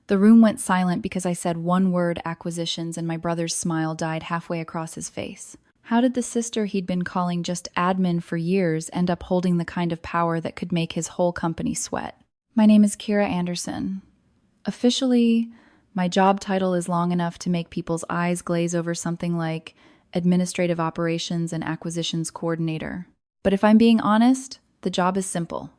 The room went silent because I said one word, acquisitions, and my brother's smile died halfway across his face. How did the sister he'd been calling just admin for years end up holding the kind of power that could make his whole company sweat? My name is Kira Anderson. Officially, my job title is long enough to make people's eyes glaze over something like Administrative Operations and Acquisitions Coordinator. But if I'm being honest, the job is simple.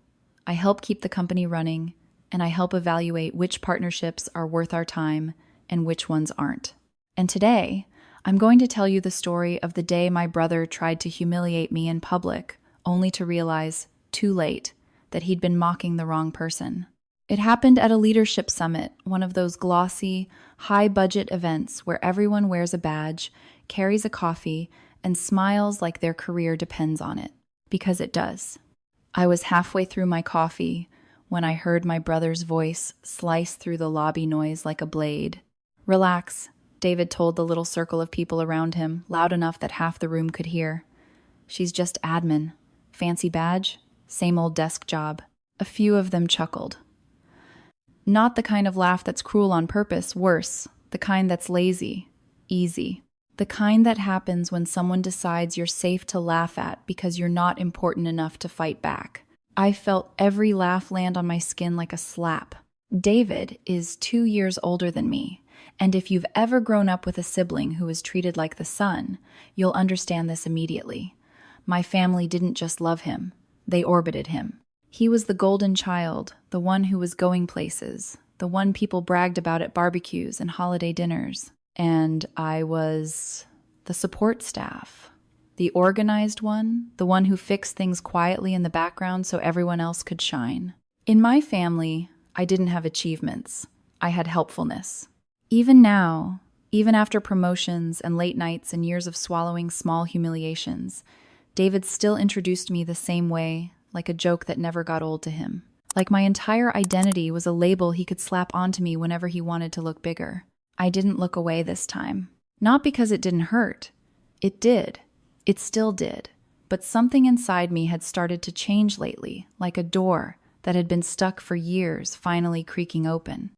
I help keep the company running, and I help evaluate which partnerships are worth our time and which ones aren't. And today, I'm going to tell you the story of the day my brother tried to humiliate me in public, only to realize, too late, that he'd been mocking the wrong person. It happened at a leadership summit, one of those glossy, high-budget events where everyone wears a badge, carries a coffee, and smiles like their career depends on it. Because it does. I was halfway through my coffee when I heard my brother's voice slice through the lobby noise like a blade. "Relax," David told the little circle of people around him, loud enough that half the room could hear. "She's just admin. Fancy badge, same old desk job." A few of them chuckled. Not the kind of laugh that's cruel on purpose, worse, the kind that's lazy, easy. The kind that happens when someone decides you're safe to laugh at because you're not important enough to fight back. I felt every laugh land on my skin like a slap. David is 2 years older than me, and if you've ever grown up with a sibling who is treated like the son, you'll understand this immediately. My family didn't just love him, they orbited him. He was the golden child, the one who was going places, the one people bragged about at barbecues and holiday dinners. And I was the support staff, the organized one, the one who fixed things quietly in the background so everyone else could shine. In my family, I didn't have achievements. I had helpfulness. Even now, even after promotions and late nights and years of swallowing small humiliations, David still introduced me the same way, like a joke that never got old to him. Like my entire identity was a label he could slap onto me whenever he wanted to look bigger. I didn't look away this time. Not because it didn't hurt. It did. It still did. But something inside me had started to change lately, like a door that had been stuck for years finally creaking open.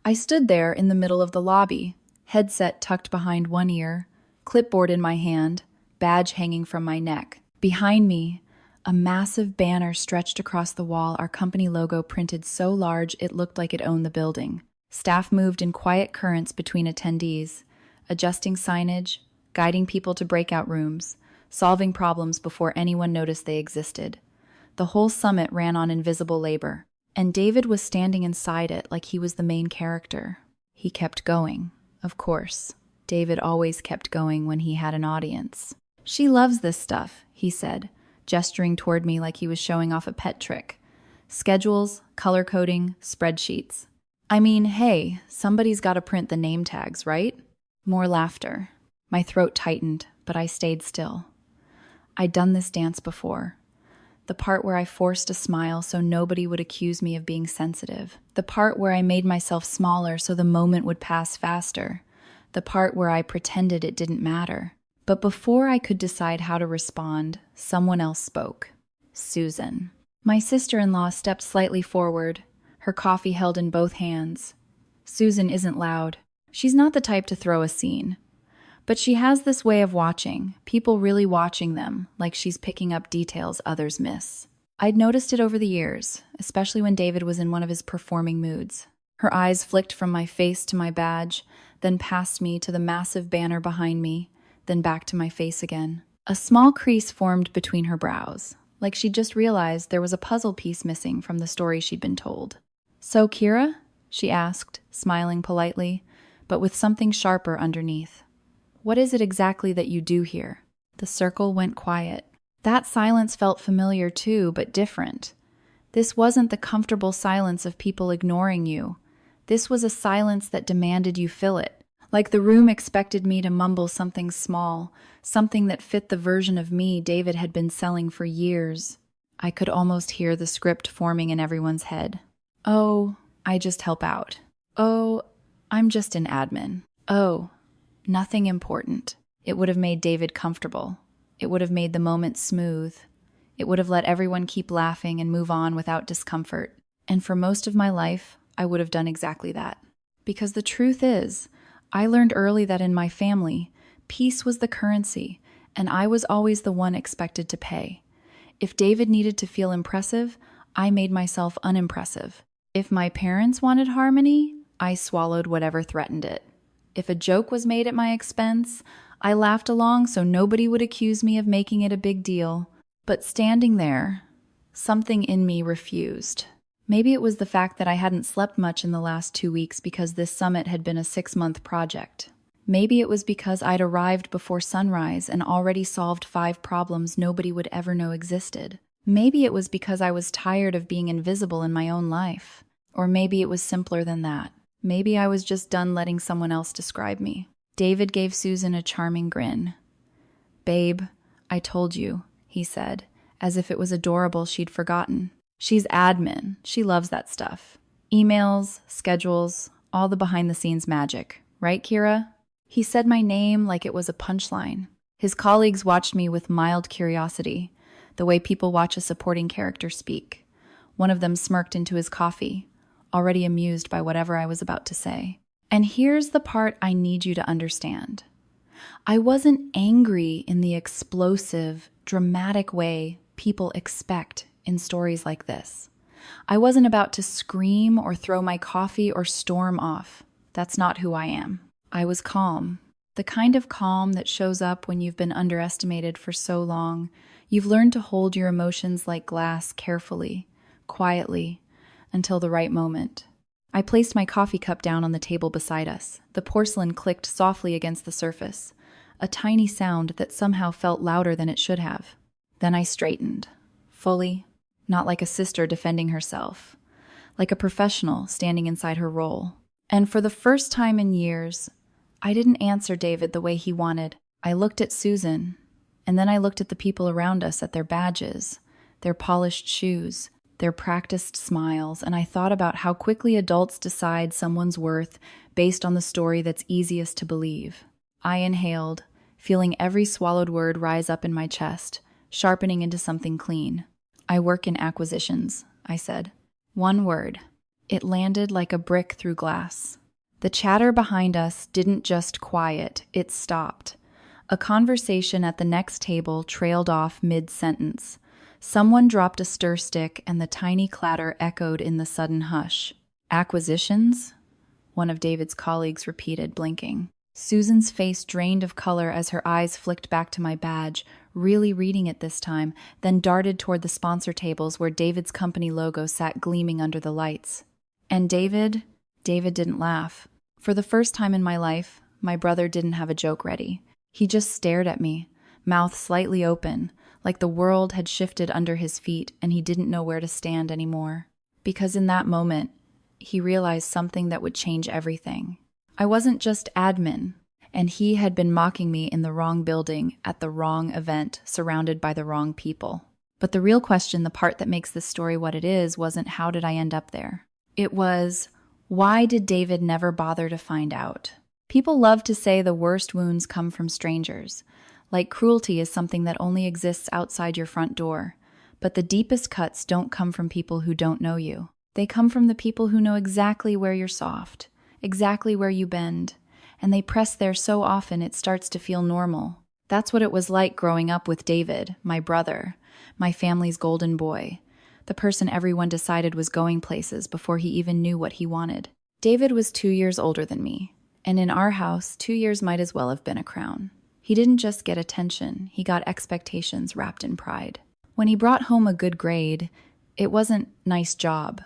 I stood there in the middle of the lobby, headset tucked behind one ear, clipboard in my hand, badge hanging from my neck. Behind me, a massive banner stretched across the wall, our company logo printed so large it looked like it owned the building. Staff moved in quiet currents between attendees, adjusting signage, guiding people to breakout rooms, solving problems before anyone noticed they existed. The whole summit ran on invisible labor, and David was standing inside it like he was the main character. He kept going, of course. David always kept going when he had an audience. "She loves this stuff," he said, gesturing toward me like he was showing off a pet trick. "Schedules, color coding, spreadsheets. I mean, hey, somebody's got to print the name tags, right?" More laughter. My throat tightened, but I stayed still. I'd done this dance before. The part where I forced a smile so nobody would accuse me of being sensitive. The part where I made myself smaller so the moment would pass faster. The part where I pretended it didn't matter. But before I could decide how to respond, someone else spoke. Susan. My sister-in-law stepped slightly forward, her coffee held in both hands. Susan isn't loud. She's not the type to throw a scene. But she has this way of watching, people really watching them, like she's picking up details others miss. I'd noticed it over the years, especially when David was in one of his performing moods. Her eyes flicked from my face to my badge, then past me to the massive banner behind me, then back to my face again. A small crease formed between her brows, like she'd just realized there was a puzzle piece missing from the story she'd been told. "So, Kira?" she asked, smiling politely, but with something sharper underneath. "What is it exactly that you do here?" The circle went quiet. That silence felt familiar too, but different. This wasn't the comfortable silence of people ignoring you. This was a silence that demanded you fill it. Like the room expected me to mumble something small, something that fit the version of me David had been selling for years. I could almost hear the script forming in everyone's head. "Oh, I just help out. Oh, I'm just an admin. Oh, nothing important." It would have made David comfortable. It would have made the moment smooth. It would have let everyone keep laughing and move on without discomfort. And for most of my life, I would have done exactly that. because the truth is, I learned early that in my family, peace was the currency, and I was always the one expected to pay. If David needed to feel impressive, I made myself unimpressive. If my parents wanted harmony, I swallowed whatever threatened it. If a joke was made at my expense, I laughed along so nobody would accuse me of making it a big deal. But standing there, something in me refused. Maybe it was the fact that I hadn't slept much in the last 2 weeks because this summit had been a 6-month project. Maybe it was because I'd arrived before sunrise and already solved 5 problems nobody would ever know existed. Maybe it was because I was tired of being invisible in my own life. Or maybe it was simpler than that. Maybe I was just done letting someone else describe me. David gave Susan a charming grin. "Babe, I told you," he said, as if it was adorable she'd forgotten. "She's admin. She loves that stuff. Emails, schedules, all the behind-the-scenes magic. Right, Kira?" He said my name like it was a punchline. His colleagues watched me with mild curiosity, the way people watch a supporting character speak. One of them smirked into his coffee, already amused by whatever I was about to say. And here's the part I need you to understand. I wasn't angry in the explosive, dramatic way people expect in stories like this. I wasn't about to scream or throw my coffee or storm off. That's not who I am. I was calm. The kind of calm that shows up when you've been underestimated for so long. You've learned to hold your emotions like glass carefully, quietly, until the right moment. I placed my coffee cup down on the table beside us. The porcelain clicked softly against the surface, a tiny sound that somehow felt louder than it should have. Then I straightened, fully, not like a sister defending herself, like a professional standing inside her role. And for the first time in years, I didn't answer David the way he wanted. I looked at Susan, and then I looked at the people around us, at their badges, their polished shoes, their practiced smiles, and I thought about how quickly adults decide someone's worth based on the story that's easiest to believe. I inhaled, feeling every swallowed word rise up in my chest, sharpening into something clean. "I work in acquisitions," I said. One word. It landed like a brick through glass. The chatter behind us didn't just quiet, it stopped. A conversation at the next table trailed off mid-sentence. Someone dropped a stir stick and the tiny clatter echoed in the sudden hush. "Acquisitions?" one of David's colleagues repeated, blinking. Susan's face drained of color as her eyes flicked back to my badge, really reading it this time, then darted toward the sponsor tables where David's company logo sat gleaming under the lights. And David didn't laugh. For the first time in my life, my brother didn't have a joke ready. He just stared at me, mouth slightly open, like the world had shifted under his feet and he didn't know where to stand anymore. Because in that moment, he realized something that would change everything. I wasn't just admin, and he had been mocking me in the wrong building, at the wrong event, surrounded by the wrong people. But the real question, the part that makes this story what it is, wasn't how did I end up there? It was, why did David never bother to find out? People love to say the worst wounds come from strangers, like cruelty is something that only exists outside your front door. But the deepest cuts don't come from people who don't know you. They come from the people who know exactly where you're soft, exactly where you bend, and they press there so often it starts to feel normal. That's what it was like growing up with David, my brother, my family's golden boy, the person everyone decided was going places before he even knew what he wanted. David was 2 years older than me, and in our house, 2 years might as well have been a crown. He didn't just get attention, he got expectations wrapped in pride. When he brought home a good grade, it wasn't nice job.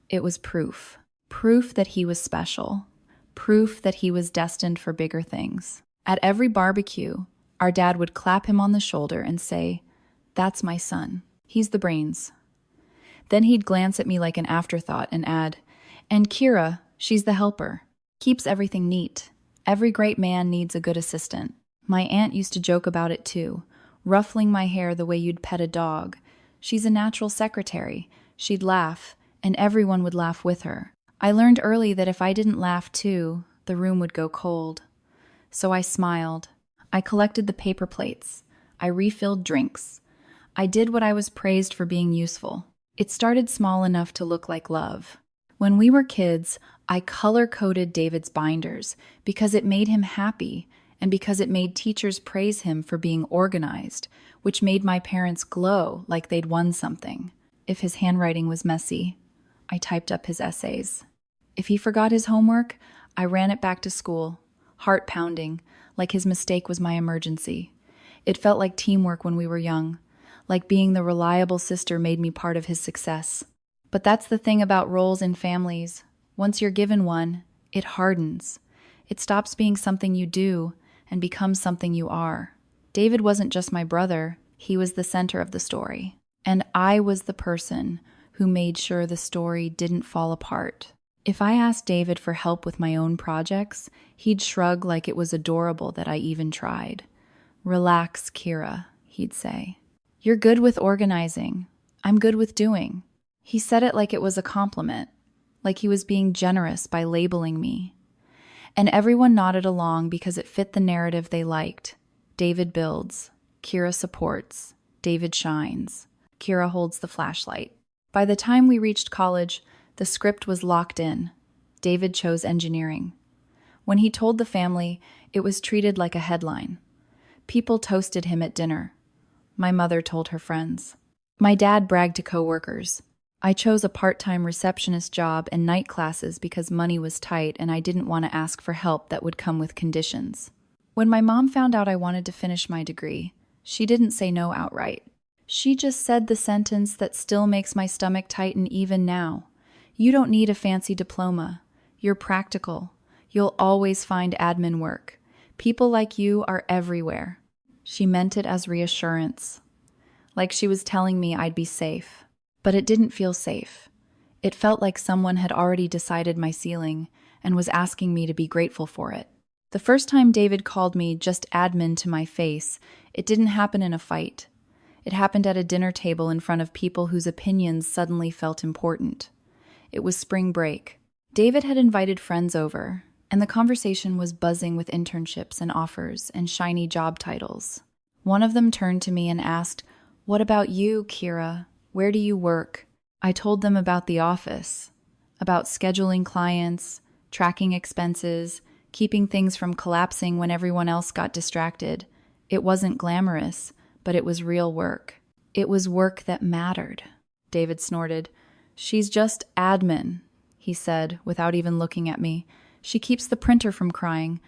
It was proof. Proof that he was special. Proof that he was destined for bigger things. At every barbecue, our dad would clap him on the shoulder and say, "That's my son. He's the brains." Then he'd glance at me like an afterthought and add, "And Kira, she's the helper. Keeps everything neat. Every great man needs a good assistant." My aunt used to joke about it too, ruffling my hair the way you'd pet a dog. "She's a natural secretary." She'd laugh, and everyone would laugh with her. I learned early that if I didn't laugh too, the room would go cold. So I smiled. I collected the paper plates. I refilled drinks. I did what I was praised for being useful. It started small enough to look like love. When we were kids, I color-coded David's binders because it made him happy and because it made teachers praise him for being organized, which made my parents glow like they'd won something. If his handwriting was messy, I typed up his essays. If he forgot his homework, I ran it back to school, heart pounding, like his mistake was my emergency. It felt like teamwork when we were young, like being the reliable sister made me part of his success. But that's the thing about roles in families. Once you're given one, it hardens. It stops being something you do and becomes something you are. David wasn't just my brother, he was the center of the story. And I was the person who made sure the story didn't fall apart. If I asked David for help with my own projects, he'd shrug like it was adorable that I even tried. "Relax, Kira," he'd say. "You're good with organizing. I'm good with doing." He said it like it was a compliment, like he was being generous by labeling me. And everyone nodded along because it fit the narrative they liked. David builds, Kira supports, David shines, Kira holds the flashlight. By the time we reached college, the script was locked in. David chose engineering. When he told the family, it was treated like a headline. People toasted him at dinner. My mother told her friends. My dad bragged to coworkers. I chose a part-time receptionist job and night classes because money was tight and I didn't want to ask for help that would come with conditions. When my mom found out I wanted to finish my degree, she didn't say no outright. She just said the sentence that still makes my stomach tighten even now. "You don't need a fancy diploma. You're practical. You'll always find admin work. People like you are everywhere." She meant it as reassurance, like she was telling me I'd be safe. But it didn't feel safe. It felt like someone had already decided my ceiling and was asking me to be grateful for it. The first time David called me just admin to my face, it didn't happen in a fight. It happened at a dinner table in front of people whose opinions suddenly felt important. It was spring break. David had invited friends over, and the conversation was buzzing with internships and offers and shiny job titles. One of them turned to me and asked, "What about you, Kira? Where do you work?" I told them about the office, about scheduling clients, tracking expenses, keeping things from collapsing when everyone else got distracted. It wasn't glamorous, but it was real work. It was work that mattered. David snorted. "She's just admin," he said, without even looking at me. "She keeps the printer from crying."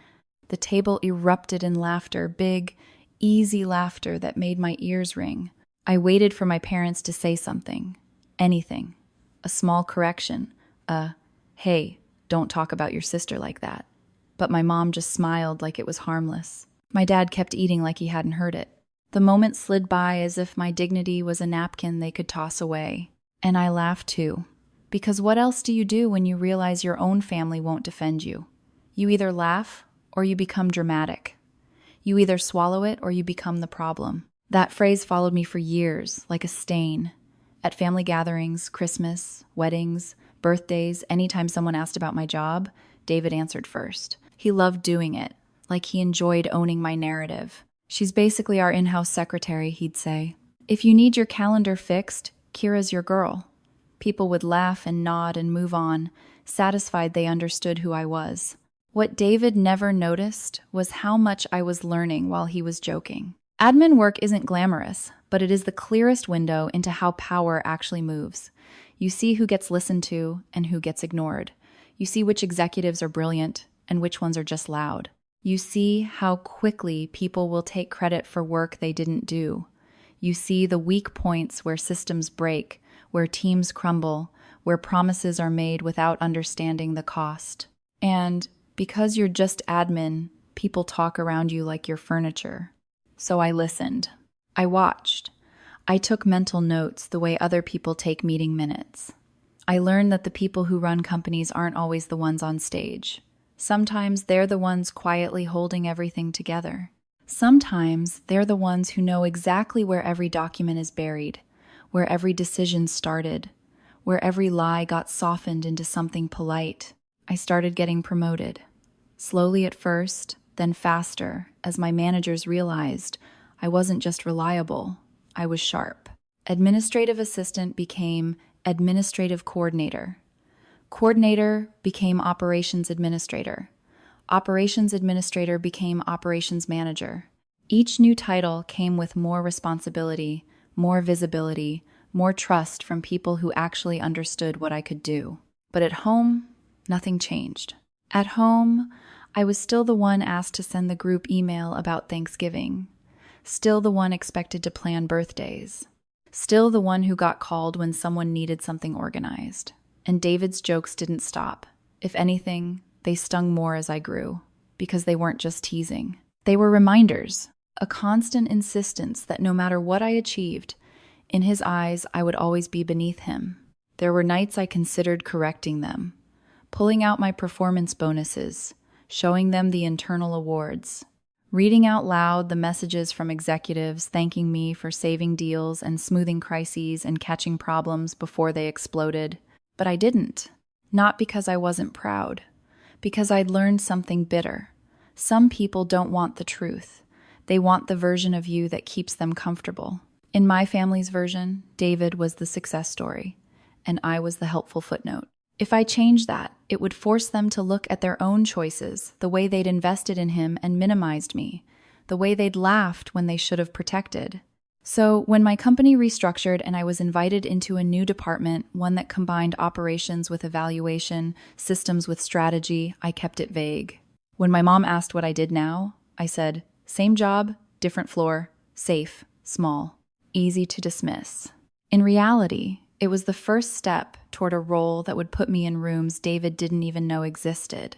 The table erupted in laughter, big, easy laughter that made my ears ring. I waited for my parents to say something. Anything. A small correction. "Hey, don't talk about your sister like that." But my mom just smiled like it was harmless. My dad kept eating like he hadn't heard it. The moment slid by as if my dignity was a napkin they could toss away. And I laughed too. Because what else do you do when you realize your own family won't defend you? You either laugh or you become dramatic. You either swallow it or you become the problem. That phrase followed me for years, like a stain. At family gatherings, Christmas, weddings, birthdays, anytime someone asked about my job, David answered first. He loved doing it, like he enjoyed owning my narrative. "She's basically our in-house secretary," he'd say. "If you need your calendar fixed, Kira's your girl." People would laugh and nod and move on, satisfied they understood who I was. What David never noticed was how much I was learning while he was joking. Admin work isn't glamorous, but it is the clearest window into how power actually moves. You see who gets listened to and who gets ignored. You see which executives are brilliant and which ones are just loud. You see how quickly people will take credit for work they didn't do. You see the weak points where systems break, where teams crumble, where promises are made without understanding the cost. And because you're just admin, people talk around you like you're furniture. So I listened. I watched. I took mental notes the way other people take meeting minutes. I learned that the people who run companies aren't always the ones on stage. Sometimes they're the ones quietly holding everything together. Sometimes they're the ones who know exactly where every document is buried, where every decision started, where every lie got softened into something polite. I started getting promoted. Slowly at first, then faster, as my managers realized I wasn't just reliable, I was sharp. Administrative assistant became administrative coordinator. Coordinator became operations administrator. Operations administrator became operations manager. Each new title came with more responsibility, more visibility, more trust from people who actually understood what I could do. But at home, nothing changed. At home, I was still the one asked to send the group email about Thanksgiving. Still the one expected to plan birthdays. Still the one who got called when someone needed something organized. And David's jokes didn't stop. If anything, they stung more as I grew, because they weren't just teasing. They were reminders, a constant insistence that no matter what I achieved, in his eyes I would always be beneath him. There were nights I considered correcting them, pulling out my performance bonuses, showing them the internal awards, reading out loud the messages from executives thanking me for saving deals and smoothing crises and catching problems before they exploded. But I didn't. Not because I wasn't proud. Because I'd learned something bitter. Some people don't want the truth. They want the version of you that keeps them comfortable. In my family's version, David was the success story, and I was the helpful footnote. If I changed that, it would force them to look at their own choices, the way they'd invested in him and minimized me, the way they'd laughed when they should have protected. So when my company restructured and I was invited into a new department, one that combined operations with evaluation, systems with strategy, I kept it vague. When my mom asked what I did now, I said, same job, different floor, safe, small, easy to dismiss. In reality, it was the first step toward a role that would put me in rooms David didn't even know existed.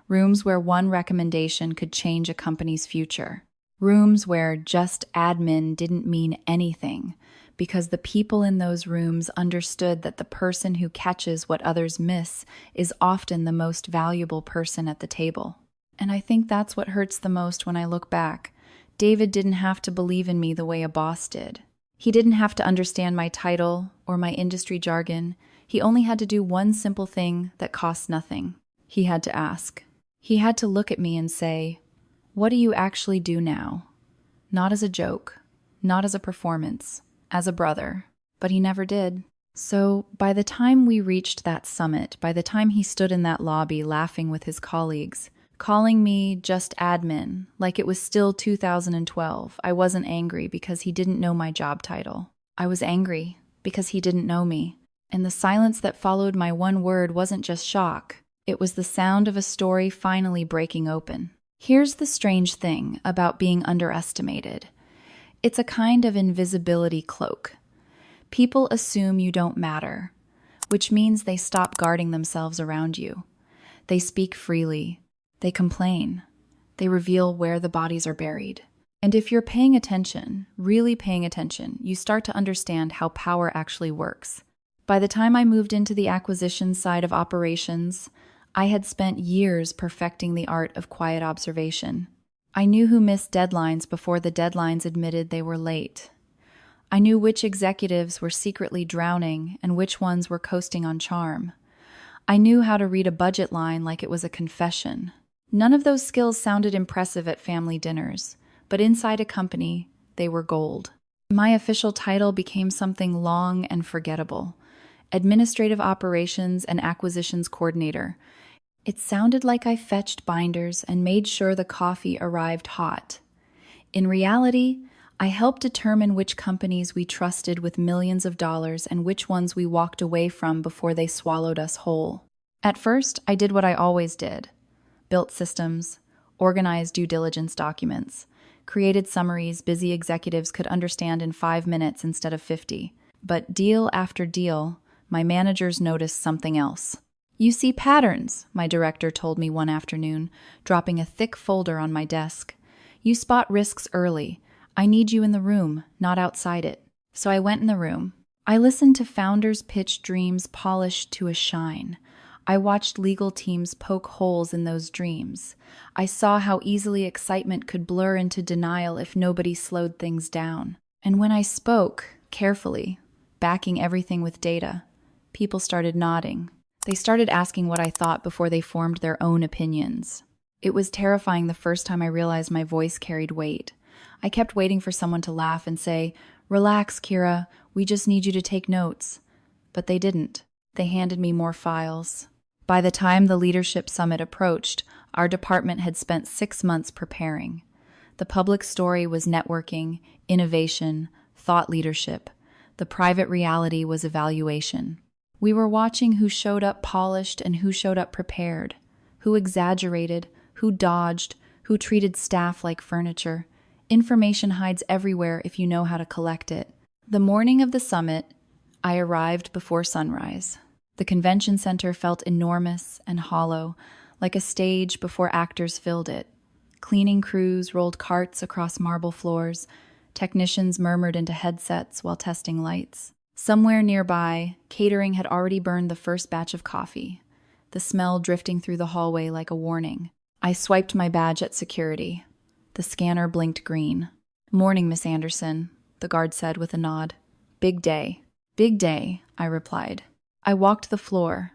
Rooms where one recommendation could change a company's future. Rooms where just admin didn't mean anything, because the people in those rooms understood that the person who catches what others miss is often the most valuable person at the table. And I think that's what hurts the most when I look back. David didn't have to believe in me the way a boss did. He didn't have to understand my title or my industry jargon. He only had to do one simple thing that cost nothing. He had to ask. He had to look at me and say, what do you actually do now? Not as a joke, not as a performance, as a brother. But he never did. So by the time we reached that summit, by the time he stood in that lobby laughing with his colleagues, calling me just admin, like it was still 2012, I wasn't angry because he didn't know my job title. I was angry because he didn't know me. And the silence that followed my one word wasn't just shock. It was the sound of a story finally breaking open. Here's the strange thing about being underestimated. It's a kind of invisibility cloak. People assume you don't matter, which means they stop guarding themselves around you. They speak freely. They complain. They reveal where the bodies are buried. And if you're paying attention, really paying attention, you start to understand how power actually works. By the time I moved into the acquisition side of operations, I had spent years perfecting the art of quiet observation. I knew who missed deadlines before the deadlines admitted they were late. I knew which executives were secretly drowning and which ones were coasting on charm. I knew how to read a budget line like it was a confession. None of those skills sounded impressive at family dinners, but inside a company, they were gold. My official title became something long and forgettable: Administrative Operations and Acquisitions Coordinator. It sounded like I fetched binders and made sure the coffee arrived hot. In reality, I helped determine which companies we trusted with millions of dollars and which ones we walked away from before they swallowed us whole. At first, I did what I always did: built systems, organized due diligence documents, created summaries busy executives could understand in 5 minutes instead of 50. But deal after deal, my managers noticed something else. You see patterns, my director told me one afternoon, dropping a thick folder on my desk. You spot risks early. I need you in the room, not outside it. So I went in the room. I listened to founders pitch dreams polished to a shine. I watched legal teams poke holes in those dreams. I saw how easily excitement could blur into denial if nobody slowed things down. And when I spoke, carefully, backing everything with data, people started nodding. They started asking what I thought before they formed their own opinions. It was terrifying the first time I realized my voice carried weight. I kept waiting for someone to laugh and say, "Relax, Kira, we just need you to take notes." But they didn't. They handed me more files. By the time the leadership summit approached, our department had spent 6 months preparing. The public story was networking, innovation, thought leadership. The private reality was evaluation. We were watching who showed up polished and who showed up prepared, who exaggerated, who dodged, who treated staff like furniture. Information hides everywhere if you know how to collect it. The morning of the summit, I arrived before sunrise. The convention center felt enormous and hollow, like a stage before actors filled it. Cleaning crews rolled carts across marble floors. Technicians murmured into headsets while testing lights. Somewhere nearby, catering had already burned the first batch of coffee, the smell drifting through the hallway like a warning. I swiped my badge at security. The scanner blinked green. "Morning, Miss Anderson," the guard said with a nod. "Big day." "Big day," I replied. I walked the floor,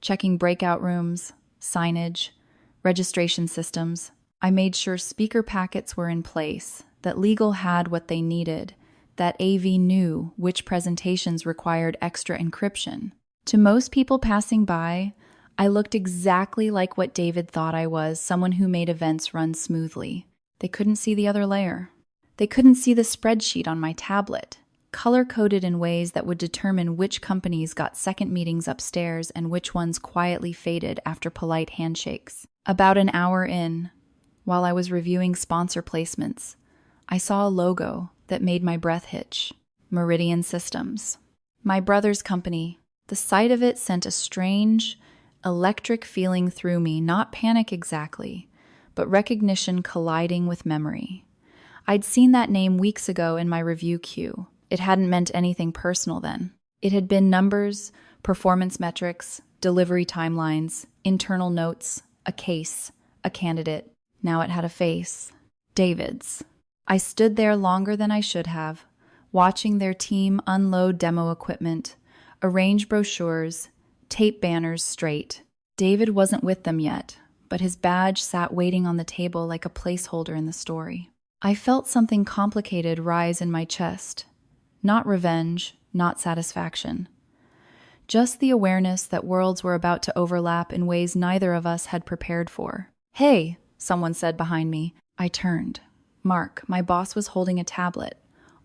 checking breakout rooms, signage, registration systems. I made sure speaker packets were in place, that legal had what they needed, that AV knew which presentations required extra encryption. To most people passing by, I looked exactly like what David thought I was, someone who made events run smoothly. They couldn't see the other layer. They couldn't see the spreadsheet on my tablet, color-coded in ways that would determine which companies got second meetings upstairs and which ones quietly faded after polite handshakes. About an hour in, while I was reviewing sponsor placements, I saw a logo that made my breath hitch. Meridian Systems. My brother's company. The sight of it sent a strange, electric feeling through me, not panic exactly, but recognition colliding with memory. I'd seen that name weeks ago in my review queue. It hadn't meant anything personal then. It had been numbers, performance metrics, delivery timelines, internal notes, a case, a candidate. Now it had a face. David's. I stood there longer than I should have, watching their team unload demo equipment, arrange brochures, tape banners straight. David wasn't with them yet, but his badge sat waiting on the table like a placeholder in the story. I felt something complicated rise in my chest. Not revenge, not satisfaction. Just the awareness that worlds were about to overlap in ways neither of us had prepared for. "Hey," someone said behind me. I turned. Mark, my boss, was holding a tablet,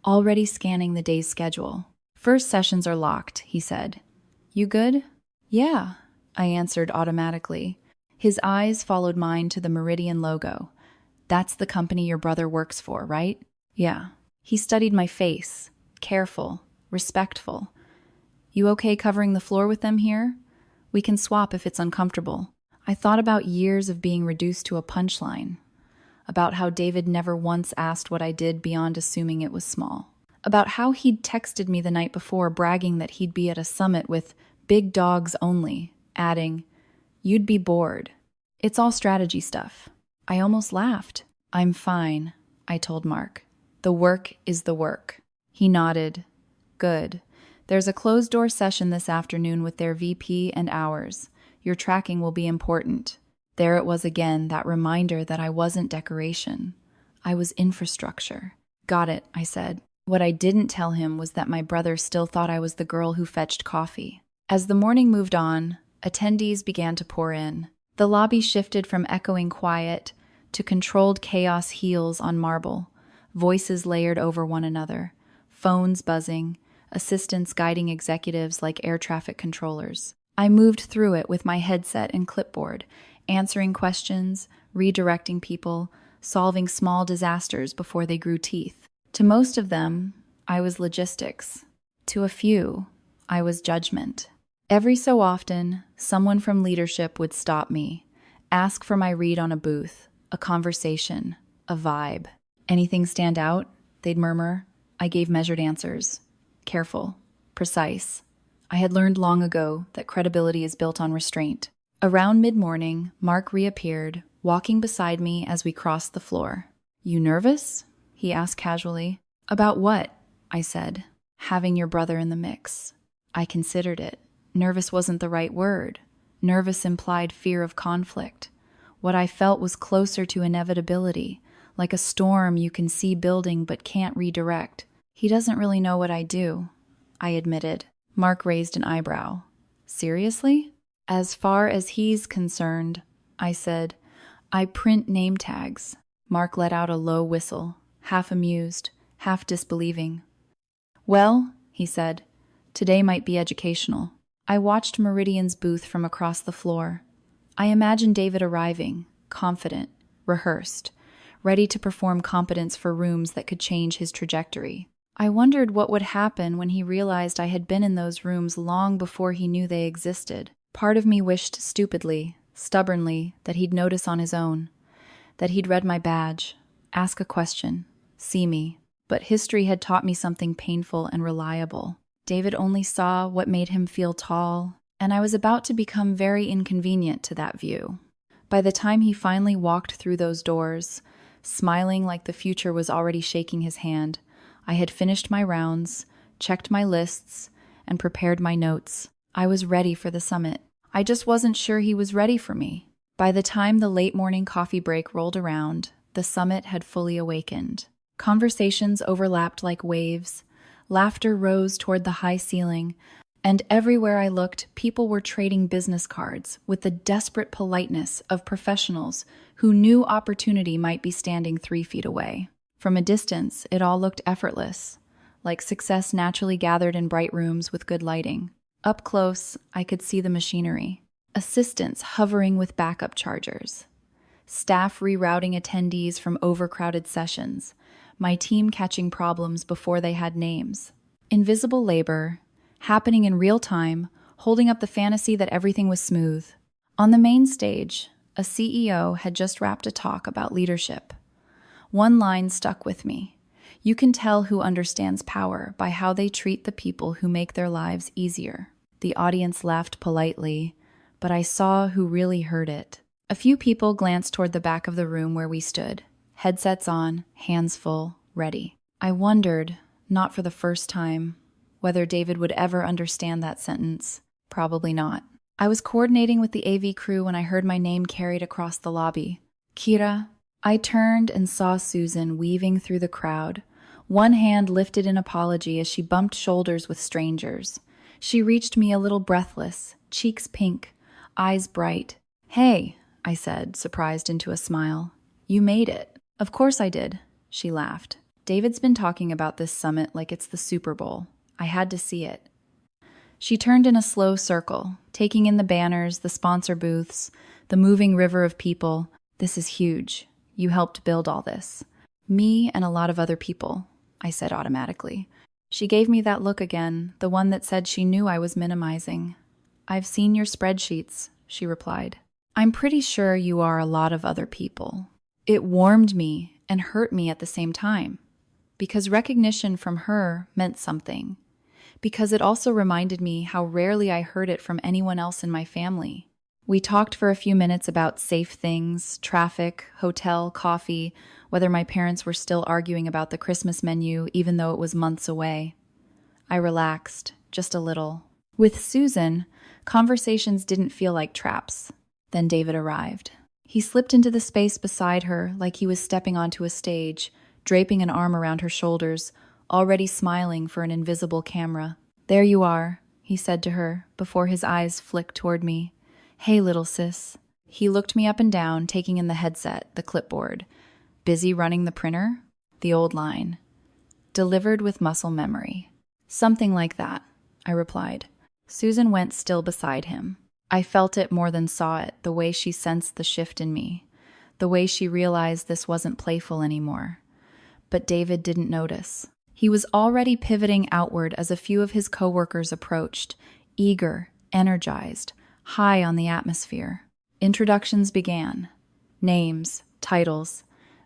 already scanning the day's schedule. "First sessions are locked," he said. "You good?" "Yeah," I answered automatically. His eyes followed mine to the Meridian logo. "That's the company your brother works for, right?" "Yeah." He studied my face, careful, respectful. "You okay covering the floor with them here? We can swap if it's uncomfortable." I thought about years of being reduced to a punchline, about how David never once asked what I did beyond assuming it was small, about how he'd texted me the night before bragging that he'd be at a summit with big dogs only, adding, "You'd be bored. It's all strategy stuff." I almost laughed. "I'm fine," I told Mark. "The work is the work." He nodded. "Good. There's a closed-door session this afternoon with their VP and ours. Your tracking will be important." There it was again, that reminder that I wasn't decoration. I was infrastructure. "Got it," I said. What I didn't tell him was that my brother still thought I was the girl who fetched coffee. As the morning moved on, attendees began to pour in. The lobby shifted from echoing quiet to controlled chaos heels on marble, voices layered over one another, phones buzzing, assistants guiding executives like air traffic controllers. I moved through it with my headset and clipboard, answering questions, redirecting people, solving small disasters before they grew teeth. To most of them, I was logistics. To a few, I was judgment. Every so often, someone from leadership would stop me, ask for my read on a booth, a conversation, a vibe. "Anything stand out?" they'd murmur. I gave measured answers. Careful, precise. I had learned long ago that credibility is built on restraint. Around mid-morning, Mark reappeared, walking beside me as we crossed the floor. "You nervous?" he asked casually. "About what?" I said. "Having your brother in the mix." I considered it. Nervous wasn't the right word. Nervous implied fear of conflict. What I felt was closer to inevitability, like a storm you can see building but can't redirect. "He doesn't really know what I do," I admitted. Mark raised an eyebrow. "Seriously?" As far as he's concerned, I said, I print name tags. Mark let out a low whistle, half amused, half disbelieving. Well, he said, today might be educational. I watched Meridian's booth from across the floor. I imagined David arriving, confident, rehearsed, ready to perform competence for rooms that could change his trajectory. I wondered what would happen when he realized I had been in those rooms long before he knew they existed. Part of me wished stupidly, stubbornly, that he'd notice on his own, that he'd read my badge, ask a question, see me. But history had taught me something painful and reliable. David only saw what made him feel tall, and I was about to become very inconvenient to that view. By the time he finally walked through those doors, smiling like the future was already shaking his hand, I had finished my rounds, checked my lists, and prepared my notes. I was ready for the summit. I just wasn't sure he was ready for me. By the time the late morning coffee break rolled around, the summit had fully awakened. Conversations overlapped like waves, laughter rose toward the high ceiling, and everywhere I looked, people were trading business cards with the desperate politeness of professionals who knew opportunity might be standing 3 feet away. From a distance, it all looked effortless, like success naturally gathered in bright rooms with good lighting. Up close, I could see the machinery. Assistants hovering with backup chargers. Staff rerouting attendees from overcrowded sessions. My team catching problems before they had names. Invisible labor, happening in real time, holding up the fantasy that everything was smooth. On the main stage, a CEO had just wrapped a talk about leadership. One line stuck with me. You can tell who understands power by how they treat the people who make their lives easier. The audience laughed politely, but I saw who really heard it. A few people glanced toward the back of the room where we stood, headsets on, hands full, ready. I wondered, not for the first time, whether David would ever understand that sentence. Probably not. I was coordinating with the AV crew when I heard my name carried across the lobby. Kira. I turned and saw Susan weaving through the crowd, one hand lifted in apology as she bumped shoulders with strangers. She reached me a little breathless, cheeks pink, eyes bright. Hey, I said, surprised into a smile. You made it. Of course I did, she laughed. David's been talking about this summit like it's the Super Bowl. I had to see it. She turned in a slow circle, taking in the banners, the sponsor booths, the moving river of people. This is huge. You helped build all this. Me and a lot of other people, I said automatically. She gave me that look again, the one that said she knew I was minimizing. I've seen your spreadsheets, she replied. I'm pretty sure you are a lot of other people. It warmed me and hurt me at the same time, because recognition from her meant something, because it also reminded me how rarely I heard it from anyone else in my family. We talked for a few minutes about safe things, traffic, hotel, coffee, whether my parents were still arguing about the Christmas menu even though it was months away. I relaxed, just a little. With Susan, conversations didn't feel like traps. Then David arrived. He slipped into the space beside her like he was stepping onto a stage, draping an arm around her shoulders, already smiling for an invisible camera. There you are, he said to her, before his eyes flicked toward me. Hey, little sis. He looked me up and down, taking in the headset, the clipboard. Busy running the printer? The old line. Delivered with muscle memory. Something like that, I replied. Susan went still beside him. I felt it more than saw it, the way she sensed the shift in me, the way she realized this wasn't playful anymore. But David didn't notice. He was already pivoting outward as a few of his coworkers approached, eager, energized, high on the atmosphere. Introductions began. Names, titles,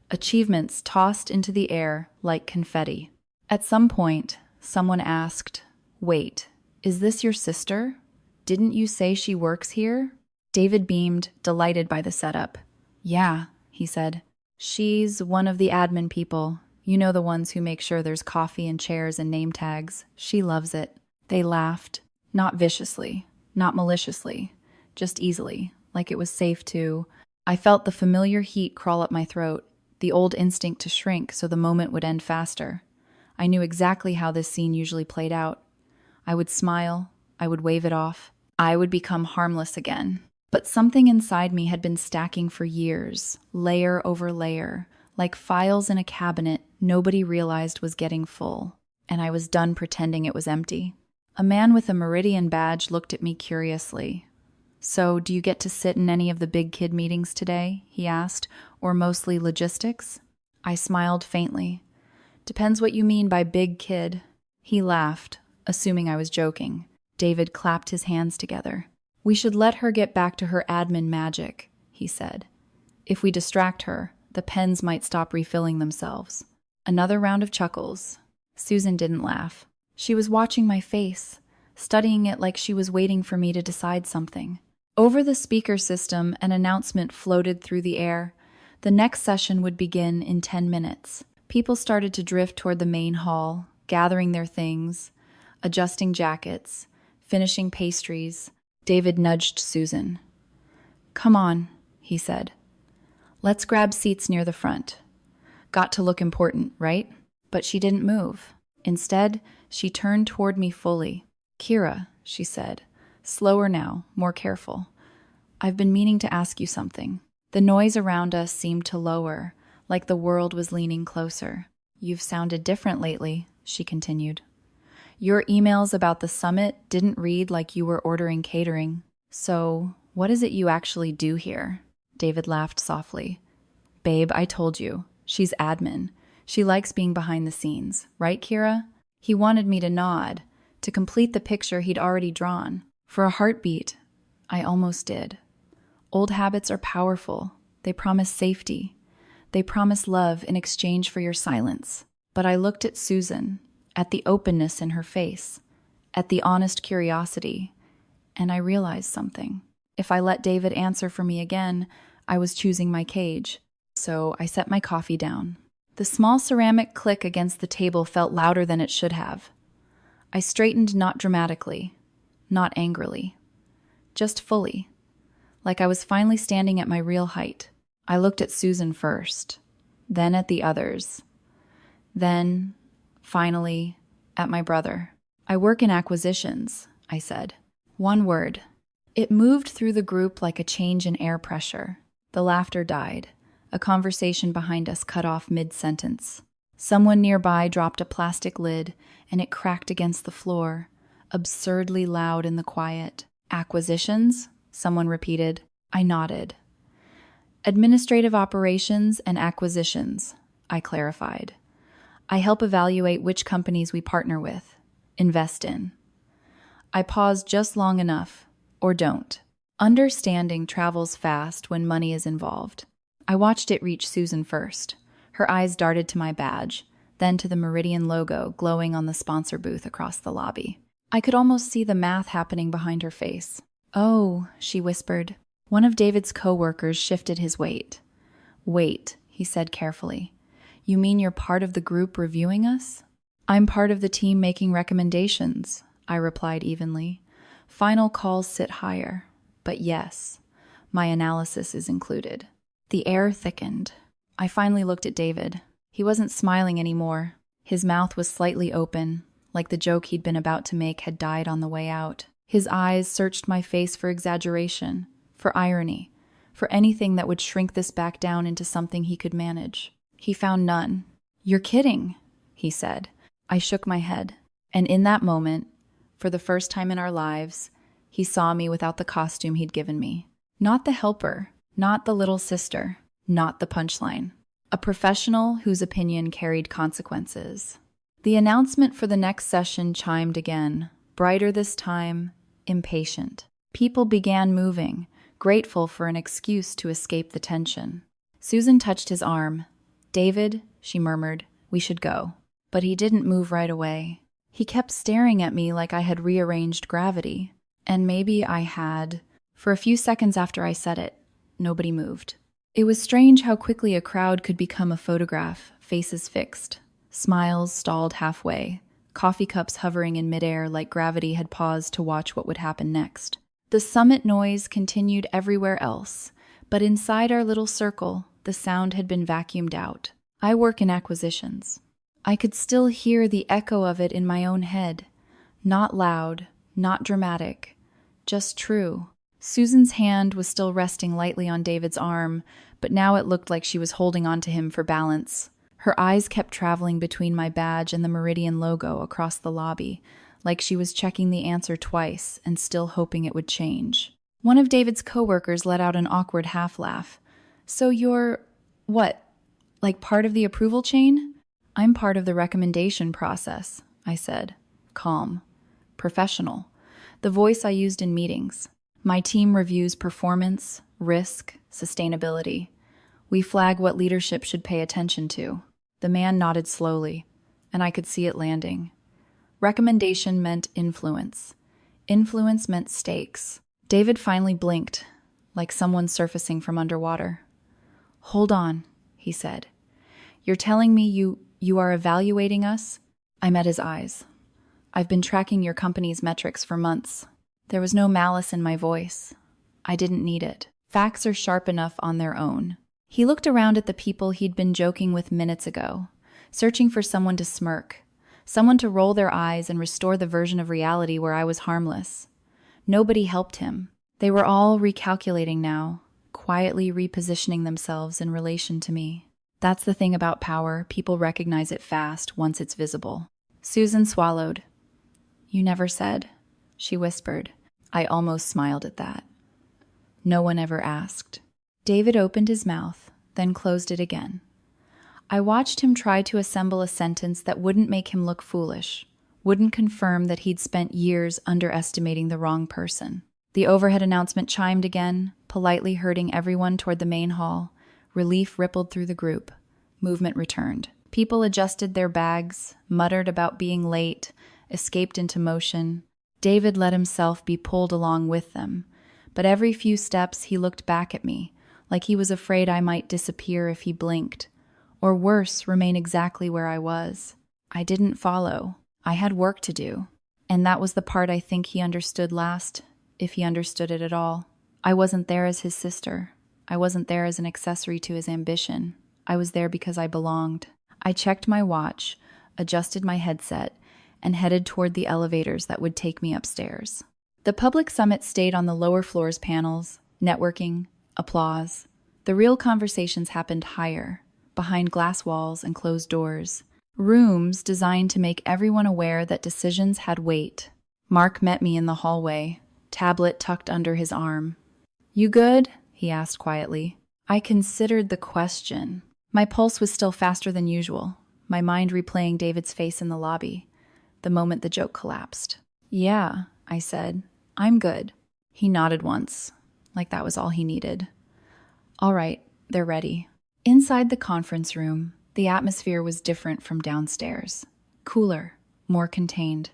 achievements tossed into the air like confetti. At some point, someone asked, "Wait, is this your sister? Didn't you say she works here?" David beamed, delighted by the setup. "Yeah," he said. "She's one of the admin people. You know, the ones who make sure there's coffee and chairs and name tags. She loves it." They laughed. Not viciously, not maliciously, just easily, like it was safe to. I felt the familiar heat crawl up my throat, the old instinct to shrink so the moment would end faster. I knew exactly how this scene usually played out. I would smile, I would wave it off. I would become harmless again. But something inside me had been stacking for years, layer over layer, like files in a cabinet nobody realized was getting full, and I was done pretending it was empty. A man with a Meridian badge looked at me curiously. "So, do you get to sit in any of the big kid meetings today?" he asked, "or mostly logistics?" I smiled faintly. "Depends what you mean by big kid." He laughed, assuming I was joking. David clapped his hands together. "We should let her get back to her admin magic," he said. "If we distract her, the pens might stop refilling themselves." Another round of chuckles. Susan didn't laugh. She was watching my face, studying it like she was waiting for me to decide something. Over the speaker system, an announcement floated through the air. The next session would begin in 10 minutes. People started to drift toward the main hall, gathering their things, adjusting jackets, finishing pastries. David nudged Susan. "Come on," he said. "Let's grab seats near the front." Got to look important, right? But she didn't move. Instead, she turned toward me fully. "Kira," she said, slower now, more careful. "I've been meaning to ask you something." The noise around us seemed to lower, like the world was leaning closer. "You've sounded different lately," she continued. "Your emails about the summit didn't read like you were ordering catering. So, what is it you actually do here?" David laughed softly. "Babe, I told you. She's admin. She likes being behind the scenes. Right, Kira?" He wanted me to nod, to complete the picture he'd already drawn. For a heartbeat, I almost did. Old habits are powerful. They promise safety. They promise love in exchange for your silence. But I looked at Susan, at the openness in her face, at the honest curiosity, and I realized something. If I let David answer for me again, I was choosing my cage. So I set my coffee down. The small ceramic click against the table felt louder than it should have. I straightened, not dramatically, not angrily, just fully, like I was finally standing at my real height. I looked at Susan first, then at the others, then, finally, at my brother. "I work in acquisitions," I said. One word. It moved through the group like a change in air pressure. The laughter died. A conversation behind us cut off mid-sentence. Someone nearby dropped a plastic lid, and it cracked against the floor, absurdly loud in the quiet. "Acquisitions?" someone repeated. I nodded. "Administrative operations and acquisitions," I clarified. "I help evaluate which companies we partner with, invest in." I paused just long enough, or don't. Understanding travels fast when money is involved. I watched it reach Susan first. Her eyes darted to my badge, then to the Meridian logo glowing on the sponsor booth across the lobby. I could almost see the math happening behind her face. "Oh," she whispered. One of David's co-workers shifted his weight. "Wait," he said carefully. "You mean you're part of the group reviewing us?" "I'm part of the team making recommendations," I replied evenly. "Final calls sit higher. But yes, my analysis is included." The air thickened. I finally looked at David. He wasn't smiling anymore. His mouth was slightly open, like the joke he'd been about to make had died on the way out. His eyes searched my face for exaggeration, for irony, for anything that would shrink this back down into something he could manage. He found none. "You're kidding," he said. I shook my head. And in that moment, for the first time in our lives, he saw me without the costume he'd given me. Not the helper, not the little sister, not the punchline. A professional whose opinion carried consequences. The announcement for the next session chimed again, brighter this time, impatient. People began moving, grateful for an excuse to escape the tension. Susan touched his arm. "David," she murmured, "we should go." But he didn't move right away. He kept staring at me like I had rearranged gravity. And maybe I had. For a few seconds after I said it, nobody moved. It was strange how quickly a crowd could become a photograph, faces fixed, smiles stalled halfway, coffee cups hovering in midair like gravity had paused to watch what would happen next. The summit noise continued everywhere else, but inside our little circle, the sound had been vacuumed out. I work in acquisitions. I could still hear the echo of it in my own head. Not loud, not dramatic, Just true. Susan's hand was still resting lightly on David's arm, but now it looked like she was holding on to him for balance. Her eyes kept traveling between my badge and the Meridian logo across the lobby, like she was checking the answer twice and still hoping it would change. One of David's coworkers let out an awkward half-laugh. So you're, what, like part of the approval chain? I'm part of the recommendation process, I said, calm, professional, the voice I used in meetings. My team reviews performance, risk, sustainability. We flag what leadership should pay attention to. The man nodded slowly, and I could see it landing. Recommendation meant influence. Influence meant stakes. David finally blinked, like someone surfacing from underwater. Hold on, he said. You're telling me you are evaluating us? I met his eyes. I've been tracking your company's metrics for months. There was no malice in my voice. I didn't need it. Facts are sharp enough on their own. He looked around at the people he'd been joking with minutes ago, searching for someone to smirk, someone to roll their eyes and restore the version of reality where I was harmless. Nobody helped him. They were all recalculating now, quietly repositioning themselves in relation to me. That's the thing about power. People recognize it fast once it's visible. Susan swallowed. You never said, she whispered. I almost smiled at that. No one ever asked. David opened his mouth, then closed it again. I watched him try to assemble a sentence that wouldn't make him look foolish, wouldn't confirm that he'd spent years underestimating the wrong person. The overhead announcement chimed again, politely herding everyone toward the main hall. Relief rippled through the group. Movement returned. People adjusted their bags, muttered about being late, escaped into motion. David let himself be pulled along with them, but every few steps he looked back at me, like he was afraid I might disappear if he blinked, or worse, remain exactly where I was. I didn't follow. I had work to do, and that was the part I think he understood last, if he understood it at all. I wasn't there as his sister. I wasn't there as an accessory to his ambition. I was there because I belonged. I checked my watch, adjusted my headset, and headed toward the elevators that would take me upstairs. The public summit stayed on the lower floors panels, networking, applause. The real conversations happened higher, behind glass walls and closed doors. Rooms designed to make everyone aware that decisions had weight. Mark met me in the hallway, tablet tucked under his arm. You good? He asked quietly. I considered the question. My pulse was still faster than usual, my mind replaying David's face in the lobby, the moment the joke collapsed. Yeah, I said. I'm good. He nodded once, like that was all he needed. All right, they're ready. Inside the conference room, the atmosphere was different from downstairs. Cooler, more contained.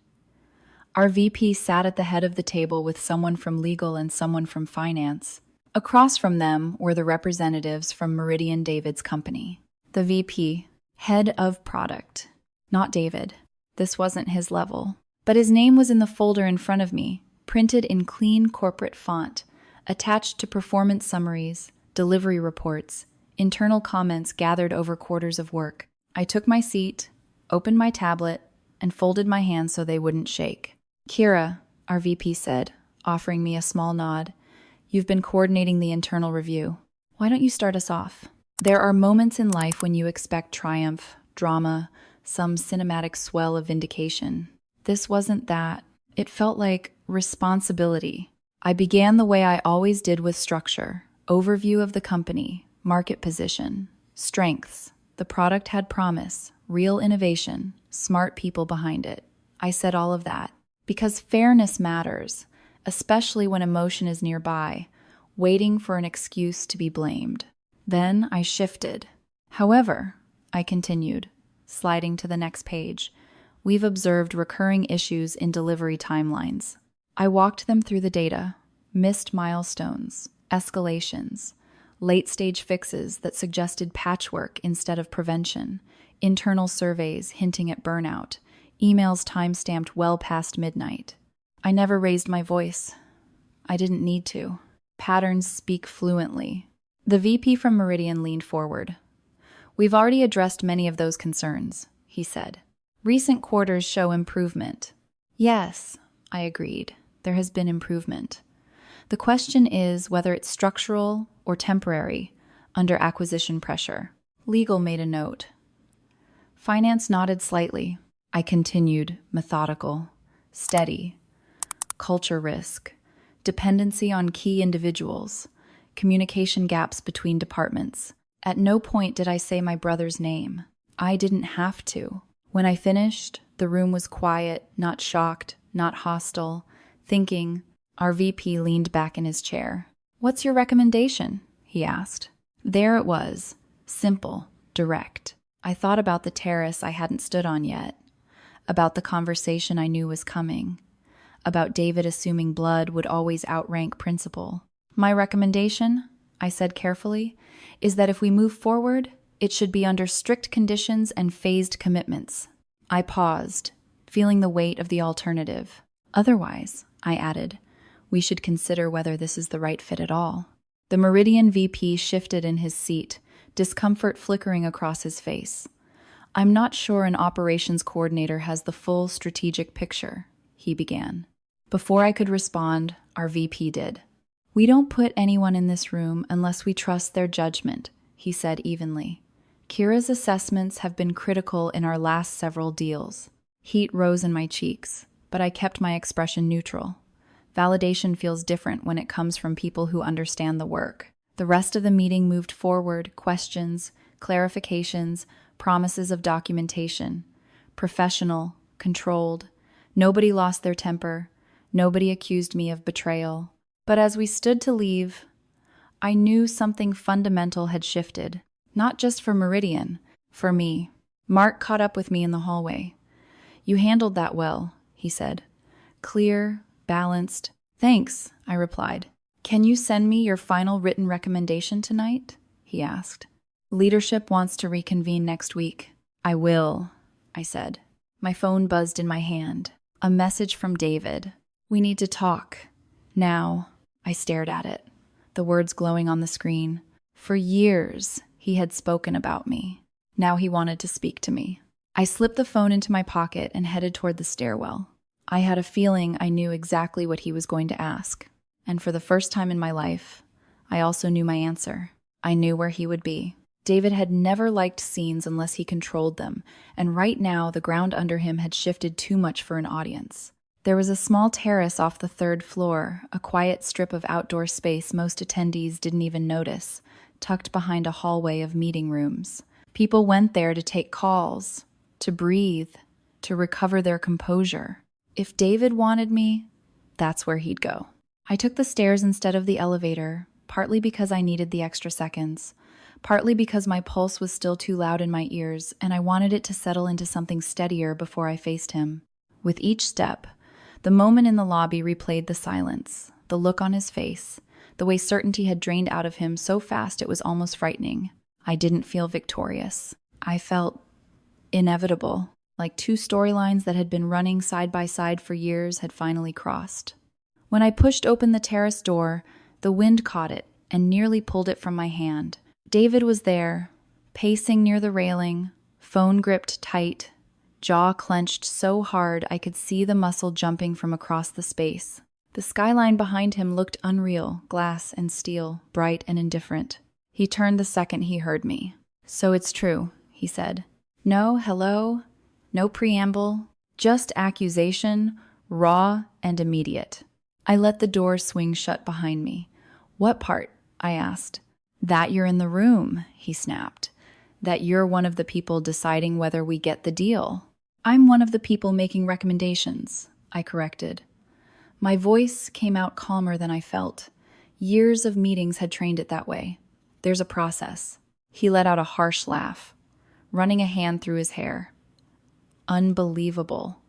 Our VP sat at the head of the table with someone from legal and someone from finance. Across from them were the representatives from Meridian David's company. The VP, head of product. Not David. This wasn't his level. But his name was in the folder in front of me, printed in clean corporate font, attached to performance summaries, delivery reports, internal comments gathered over quarters of work. I took my seat, opened my tablet, and folded my hands so they wouldn't shake. Kira, our VP said, offering me a small nod, you've been coordinating the internal review. Why don't you start us off? There are moments in life when you expect triumph, drama, some cinematic swell of vindication. This wasn't that. It felt like responsibility. I began the way I always did with structure. Overview of the company, market position, strengths. The product had promise, real innovation, smart people behind it. I said all of that because fairness matters, especially when emotion is nearby, waiting for an excuse to be blamed. Then I shifted. However, I continued, sliding to the next page, we've observed recurring issues in delivery timelines. I walked them through the data, missed milestones, escalations, late-stage fixes that suggested patchwork instead of prevention, internal surveys hinting at burnout, emails time-stamped well past midnight. I never raised my voice. I didn't need to. Patterns speak fluently. The VP from Meridian leaned forward. We've already addressed many of those concerns, he said. Recent quarters show improvement. Yes, I agreed. there has been improvement. The question is whether it's structural or temporary under acquisition pressure. Legal made a note. Finance nodded slightly. I continued, methodical, steady. Culture risk, dependency on key individuals, communication gaps between departments. At no point did I say my brother's name. I didn't have to. When I finished, the room was quiet, not shocked, not hostile. Thinking, our VP leaned back in his chair. "What's your recommendation?" he asked. There it was, simple, direct. I thought about the terrace I hadn't stood on yet, about the conversation I knew was coming, about David assuming blood would always outrank principle. "My recommendation," I said carefully, "is that if we move forward, it should be under strict conditions and phased commitments." I paused, feeling the weight of the alternative. "Otherwise," I added, "we should consider whether this is the right fit at all." The Meridian VP shifted in his seat, discomfort flickering across his face. "I'm not sure an operations coordinator has the full strategic picture," he began. Before I could respond, our VP did. "We don't put anyone in this room unless we trust their judgment," he said evenly. "Kira's assessments have been critical in our last several deals." Heat rose in my cheeks, but I kept my expression neutral. Validation feels different when it comes from people who understand the work. The rest of the meeting moved forward, questions, clarifications, promises of documentation. Professional, controlled. Nobody lost their temper. Nobody accused me of betrayal. But as we stood to leave, I knew something fundamental had shifted. Not just for Meridian, for me. Mark caught up with me in the hallway. "You handled that well," he said. "Clear, balanced." "Thanks," I replied. "Can you send me your final written recommendation tonight?" he asked. "Leadership wants to reconvene next week." "I will," I said. My phone buzzed in my hand. A message from David. "We need to talk. Now." I stared at it, the words glowing on the screen. For years, he had spoken about me. Now he wanted to speak to me. I slipped the phone into my pocket and headed toward the stairwell. I had a feeling I knew exactly what he was going to ask. And for the first time in my life, I also knew my answer. I knew where he would be. David had never liked scenes unless he controlled them, and right now the ground under him had shifted too much for an audience. There was a small terrace off the 3rd floor, a quiet strip of outdoor space most attendees didn't even notice, tucked behind a hallway of meeting rooms. People went there to take calls, to breathe, to recover their composure. If David wanted me, that's where he'd go. I took the stairs instead of the elevator, partly because I needed the extra seconds, partly because my pulse was still too loud in my ears and I wanted it to settle into something steadier before I faced him. With each step, the moment in the lobby replayed the silence, the look on his face, the way certainty had drained out of him so fast it was almost frightening. I didn't feel victorious. I felt inevitable, like two storylines that had been running side by side for years had finally crossed. When I pushed open the terrace door, the wind caught it and nearly pulled it from my hand. David was there, pacing near the railing, phone gripped tight, jaw clenched so hard I could see the muscle jumping from across the space. The skyline behind him looked unreal, glass and steel, bright and indifferent. He turned the second he heard me. "So it's true," he said. "No hello, no preamble, just accusation, raw and immediate." I let the door swing shut behind me. "What part?" I asked. "That you're in the room," he snapped. "That you're one of the people deciding whether we get the deal." "I'm one of the people making recommendations," I corrected. My voice came out calmer than I felt. Years of meetings had trained it that way. There's a process. He let out a harsh laugh, running a hand through his hair. "Unbelievable.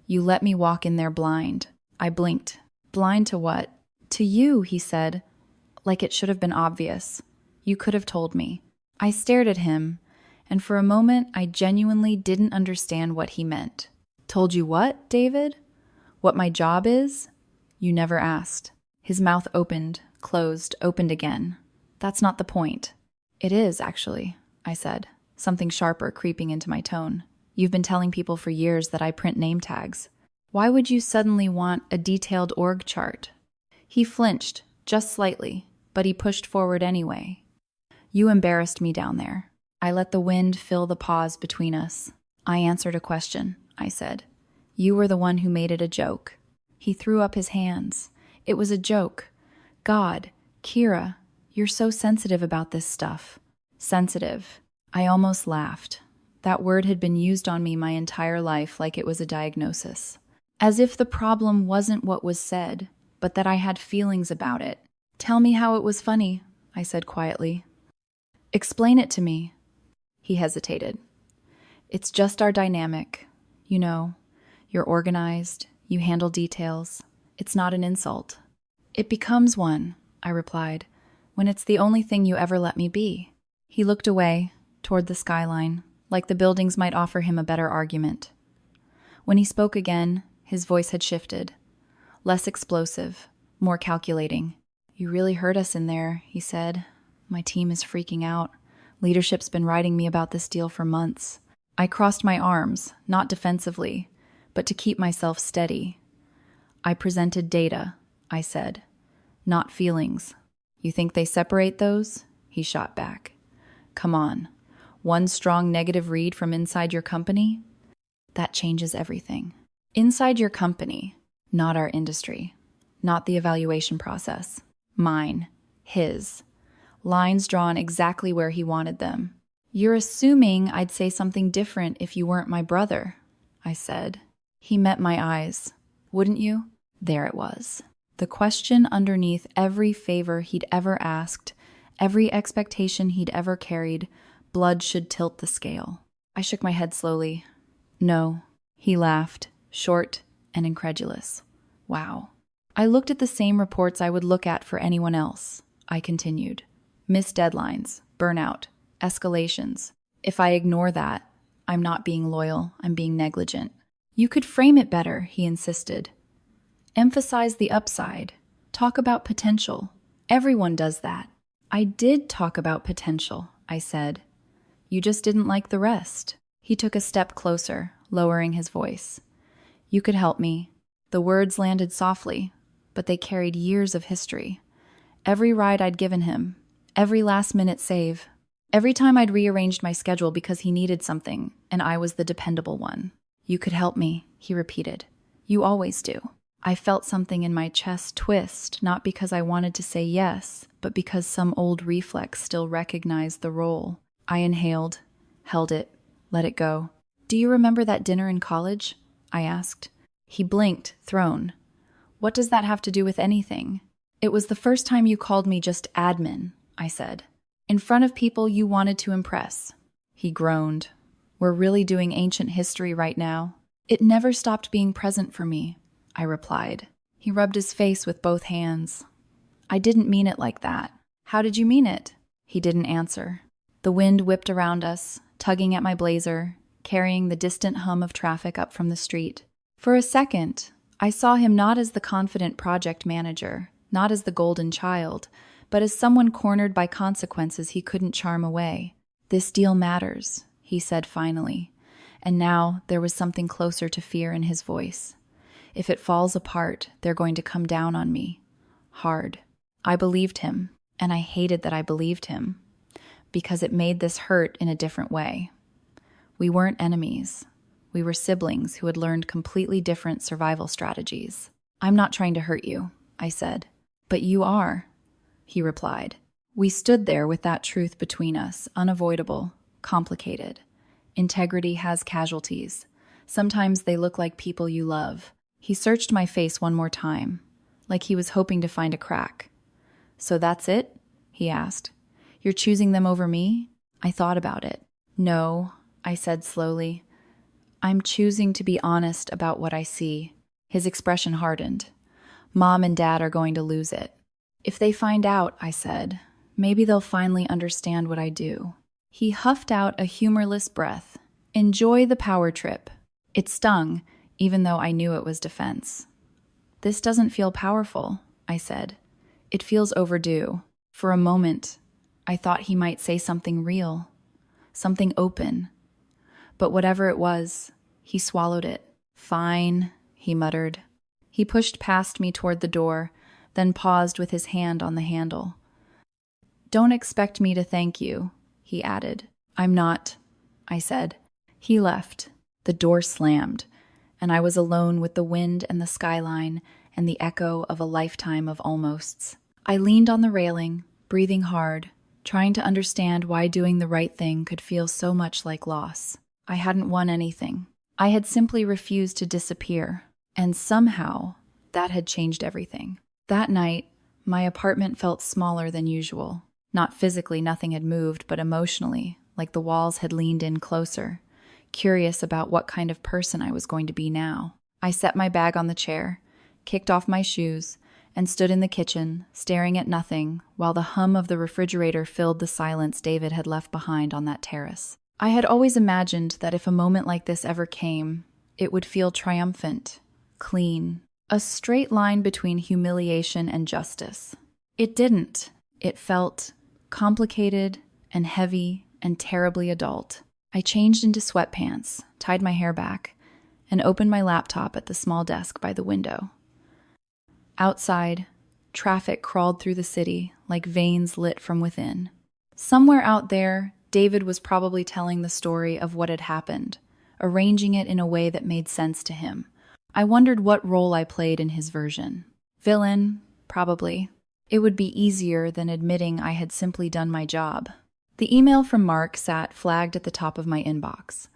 You let me walk in there blind." I blinked. "Blind to what?" "To you," he said, like it should have been obvious. "You could have told me." I stared at him, and for a moment I genuinely didn't understand what he meant. "Told you what, David? What my job is?" "You never asked." His mouth opened, closed, opened again. "That's not the point." "It is, actually," I said, something sharper creeping into my tone. "You've been telling people for years that I print name tags. Why would you suddenly want a detailed org chart? He flinched, just slightly, but he pushed forward anyway. You embarrassed me down there. I let the wind fill the pause between us. I answered a question, I said. You were the one who made it a joke. He threw up his hands. It was a joke. God, Kira, you're so sensitive about this stuff. Sensitive. I almost laughed. That word had been used on me my entire life like it was a diagnosis. As if the problem wasn't what was said, but that I had feelings about it. Tell me how it was funny, I said quietly. Explain it to me. He hesitated. It's just our dynamic. You know, you're organized, you handle details. It's not an insult. It becomes one, I replied, when it's the only thing you ever let me be. He looked away, toward the skyline, like the buildings might offer him a better argument. When he spoke again, his voice had shifted. Less explosive, more calculating. You really hurt us in there, he said. My team is freaking out. Leadership's been writing me about this deal for months. I crossed my arms, not defensively, but to keep myself steady. I presented data, I said, not feelings. You think they separate those? He shot back. Come on. One strong negative read from inside your company? That changes everything. Inside your company, not our industry, not the evaluation process. Mine, his. Lines drawn exactly where he wanted them. You're assuming I'd say something different if you weren't my brother, I said. He met my eyes. Wouldn't you? There it was. The question underneath every favor he'd ever asked, every expectation he'd ever carried, blood should tilt the scale. I shook my head slowly. No. He laughed, short and incredulous. Wow. I looked at the same reports I would look at for anyone else, I continued. Missed deadlines, burnout, escalations. If I ignore that, I'm not being loyal, I'm being negligent. You could frame it better, he insisted. Emphasize the upside. Talk about potential. Everyone does that. I did talk about potential, I said. You just didn't like the rest. He took a step closer, lowering his voice. You could help me. The words landed softly, but they carried years of history. Every ride I'd given him, every last-minute save, every time I'd rearranged my schedule because he needed something, and I was the dependable one. You could help me, he repeated. You always do. I felt something in my chest twist, not because I wanted to say yes, but because some old reflex still recognized the role. I inhaled, held it, let it go. Do you remember that dinner in college? I asked. He blinked, thrown. What does that have to do with anything? It was the first time you called me just admin, I said. In front of people you wanted to impress. He groaned. We're really doing ancient history right now. It never stopped being present for me, I replied. He rubbed his face with both hands. I didn't mean it like that. How did you mean it? He didn't answer. The wind whipped around us, tugging at my blazer, carrying the distant hum of traffic up from the street. For a second, I saw him not as the confident project manager, not as the golden child, but as someone cornered by consequences he couldn't charm away. This deal matters, he said finally, and now there was something closer to fear in his voice. If it falls apart, they're going to come down on me. Hard. I believed him, and I hated that I believed him, because it made this hurt in a different way. We weren't enemies. We were siblings who had learned completely different survival strategies. I'm not trying to hurt you, I said. But you are, he replied. We stood there with that truth between us, unavoidable, complicated. Integrity has casualties. Sometimes they look like people you love. He searched my face one more time, like he was hoping to find a crack. So that's it? He asked. You're choosing them over me? I thought about it. No, I said slowly. I'm choosing to be honest about what I see. His expression hardened. Mom and Dad are going to lose it. If they find out, I said, maybe they'll finally understand what I do. He huffed out a humorless breath. Enjoy the power trip. It stung, even though I knew it was defense. This doesn't feel powerful, I said. It feels overdue. For a moment, I thought he might say something real, something open. But whatever it was, he swallowed it. Fine, he muttered. He pushed past me toward the door, then paused with his hand on the handle. Don't expect me to thank you, he added. I'm not, I said. He left. The door slammed, and I was alone with the wind and the skyline and the echo of a lifetime of almosts. I leaned on the railing, breathing hard, trying to understand why doing the right thing could feel so much like loss. I hadn't won anything. I had simply refused to disappear, and somehow that had changed everything. That night, my apartment felt smaller than usual. Not physically, nothing had moved, but emotionally, like the walls had leaned in closer, curious about what kind of person I was going to be now. I set my bag on the chair, kicked off my shoes, and stood in the kitchen, staring at nothing, while the hum of the refrigerator filled the silence David had left behind on that terrace. I had always imagined that if a moment like this ever came, it would feel triumphant, clean, a straight line between humiliation and justice. It didn't. It felt complicated and heavy and terribly adult. I changed into sweatpants, tied my hair back, and opened my laptop at the small desk by the window. Outside, traffic crawled through the city like veins lit from within. Somewhere out there, David was probably telling the story of what had happened, arranging it in a way that made sense to him. I wondered what role I played in his version. Villain, probably. It would be easier than admitting I had simply done my job. The email from Mark sat flagged at the top of my inbox.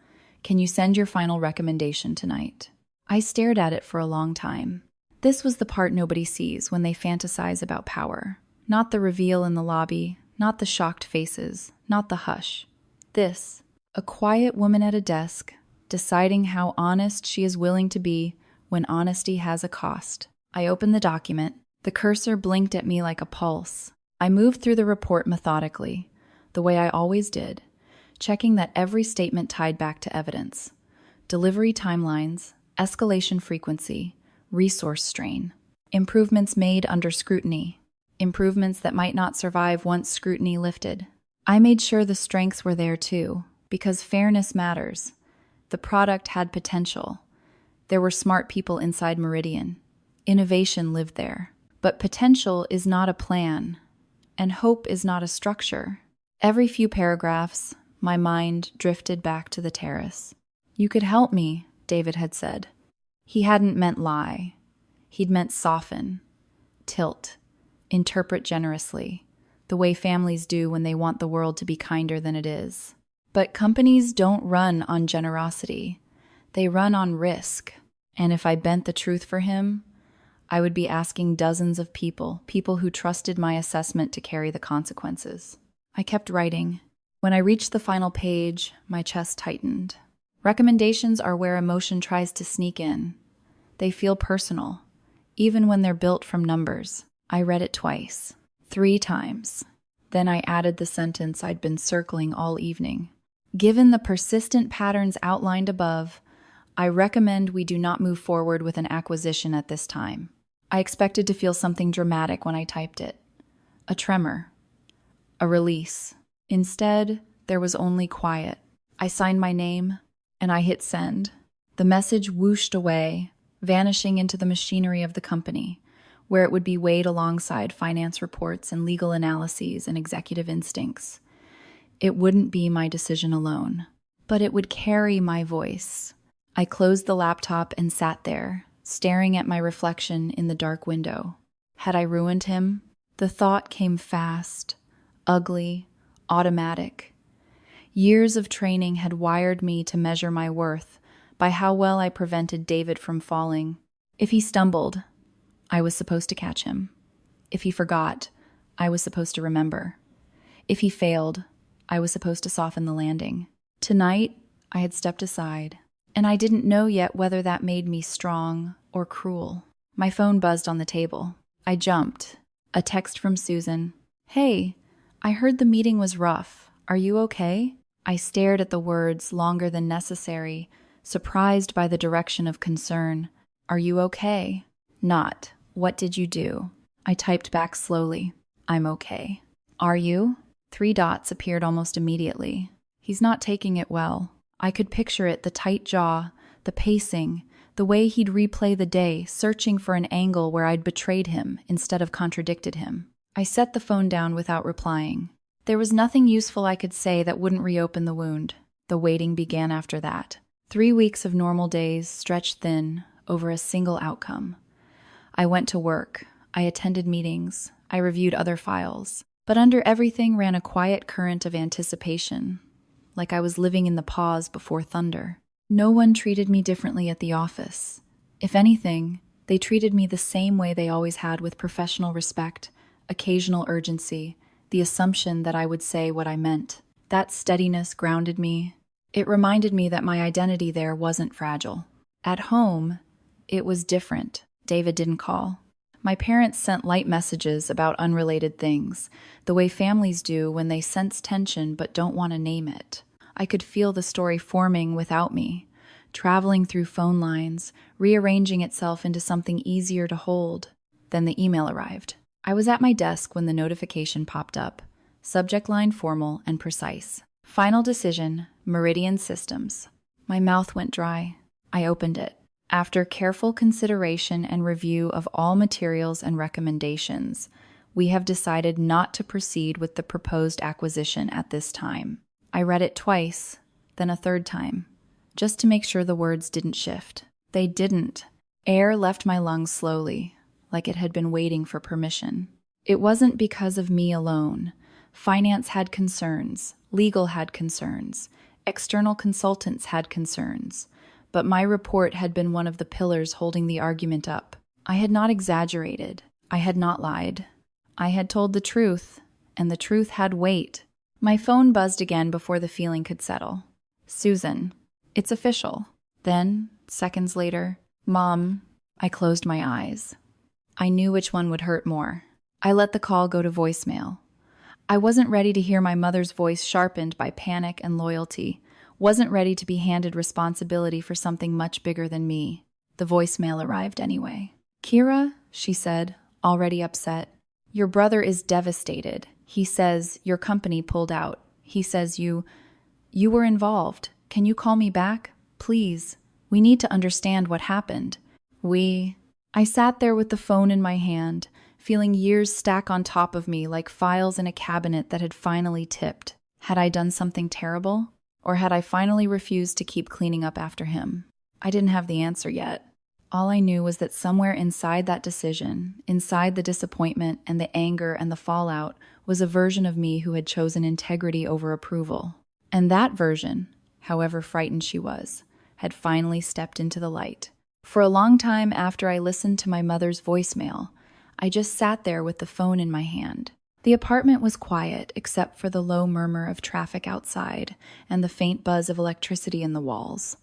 Can you send your final recommendation tonight? I stared at it for a long time. This was the part nobody sees when they fantasize about power. Not the reveal in the lobby, not the shocked faces, not the hush. This, a quiet woman at a desk, deciding how honest she is willing to be when honesty has a cost. I opened the document. The cursor blinked at me like a pulse. I moved through the report methodically, the way I always did, checking that every statement tied back to evidence. Delivery timelines, escalation frequency, resource strain, improvements made under scrutiny, improvements that might not survive once scrutiny lifted. I made sure the strengths were there too, because fairness matters. The product had potential. There were smart people inside Meridian. Innovation lived there. But potential is not a plan, and hope is not a structure. Every few paragraphs, my mind drifted back to the terrace. You could help me, David had said. He hadn't meant lie. He'd meant soften, tilt, interpret generously, the way families do when they want the world to be kinder than it is. But companies don't run on generosity. They run on risk. And if I bent the truth for him, I would be asking dozens of people who trusted my assessment to carry the consequences. I kept writing. When I reached the final page, my chest tightened. Recommendations are where emotion tries to sneak in. They feel personal, even when they're built from numbers. I read it twice, 3 times. Then I added the sentence I'd been circling all evening. Given the persistent patterns outlined above, I recommend we do not move forward with an acquisition at this time. I expected to feel something dramatic when I typed it. A tremor. A release. Instead, there was only quiet. I signed my name, and I hit send. The message whooshed away, vanishing into the machinery of the company, where it would be weighed alongside finance reports and legal analyses and executive instincts. It wouldn't be my decision alone, but it would carry my voice. I closed the laptop and sat there, staring at my reflection in the dark window. Had I ruined him? The thought came fast, ugly, automatic. Years of training had wired me to measure my worth by how well I prevented David from falling. If he stumbled, I was supposed to catch him. If he forgot, I was supposed to remember. If he failed, I was supposed to soften the landing. Tonight, I had stepped aside, and I didn't know yet whether that made me strong or cruel. My phone buzzed on the table. I jumped. A text from Susan. Hey, I heard the meeting was rough. Are you okay? I stared at the words longer than necessary, surprised by the direction of concern. Are you okay? Not, what did you do? I typed back slowly. I'm okay. Are you? 3 dots appeared almost immediately. He's not taking it well. I could picture it, the tight jaw, the pacing, The way he'd replay the day, searching for an angle where I'd betrayed him instead of contradicted him. I set the phone down without replying. There was nothing useful I could say that wouldn't reopen the wound. The waiting began after that. 3 weeks of normal days stretched thin over a single outcome. I went to work. I attended meetings. I reviewed other files. But under everything ran a quiet current of anticipation, like I was living in the pause before thunder. No one treated me differently at the office. If anything, they treated me the same way they always had, with professional respect, occasional urgency, the assumption that I would say what I meant. That steadiness grounded me. It reminded me that my identity there wasn't fragile. At home, it was different. David didn't call. My parents sent light messages about unrelated things, the way families do when they sense tension but don't want to name it. I could feel the story forming without me, traveling through phone lines, rearranging itself into something easier to hold. Then the email arrived. I was at my desk when the notification popped up. Subject line formal and precise. Final decision, Meridian Systems. My mouth went dry. I opened it. After careful consideration and review of all materials and recommendations, we have decided not to proceed with the proposed acquisition at this time. I read it twice, then a third time, just to make sure the words didn't shift. They didn't. Air left my lungs slowly, like it had been waiting for permission. It wasn't because of me alone. Finance had concerns, legal had concerns, external consultants had concerns, but my report had been one of the pillars holding the argument up. I had not exaggerated. I had not lied. I had told the truth, and the truth had weight. My phone buzzed again before the feeling could settle. Susan, it's official. Then, seconds later, Mom. I closed my eyes. I knew which one would hurt more. I let the call go to voicemail. I wasn't ready to hear my mother's voice sharpened by panic and loyalty. Wasn't ready to be handed responsibility for something much bigger than me. The voicemail arrived anyway. Kira, she said, already upset. Your brother is devastated. He says your company pulled out. He says you were involved. Can you call me back? Please. We need to understand what happened. I sat there with the phone in my hand, feeling years stack on top of me like files in a cabinet that had finally tipped. Had I done something terrible? Or had I finally refused to keep cleaning up after him? I didn't have the answer yet. All I knew was that somewhere inside that decision, inside the disappointment and the anger and the fallout, was a version of me who had chosen integrity over approval. And that version, however frightened she was, had finally stepped into the light. For a long time after I listened to my mother's voicemail, I just sat there with the phone in my hand. The apartment was quiet except for the low murmur of traffic outside and the faint buzz of electricity in the walls.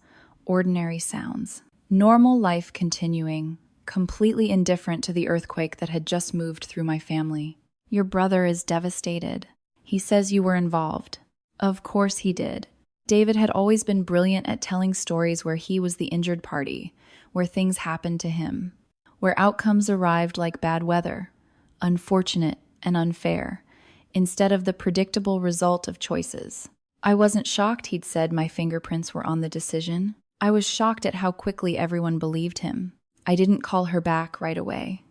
Ordinary sounds. Normal life continuing, completely indifferent to the earthquake that had just moved through my family. Your brother is devastated. He says you were involved. Of course he did. David had always been brilliant at telling stories where he was the injured party, where things happened to him, where outcomes arrived like bad weather, unfortunate and unfair, instead of the predictable result of choices. I wasn't shocked he'd said my fingerprints were on the decision. I was shocked at how quickly everyone believed him. I didn't call her back right away.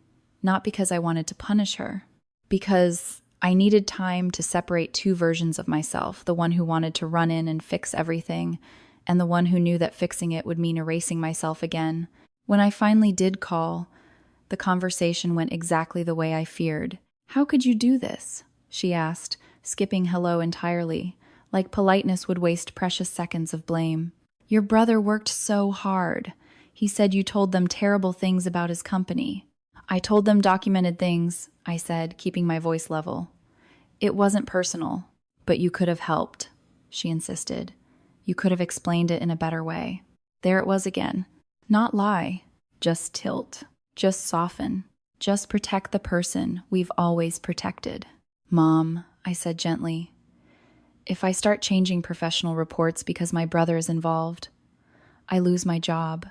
Not because I wanted to punish her. Because I needed time to separate two versions of myself, the one who wanted to run in and fix everything, and the one who knew that fixing it would mean erasing myself again. When I finally did call, the conversation went exactly the way I feared. How could you do this? She asked, skipping hello entirely, like politeness would waste precious seconds of blame. Your brother worked so hard. He said you told them terrible things about his company. I told them documented things, I said, keeping my voice level. It wasn't personal, but you could have helped, she insisted. You could have explained it in a better way. There it was again. Not lie, just tilt, just soften, just protect the person we've always protected. Mom, I said gently, if I start changing professional reports because my brother is involved, I lose my job.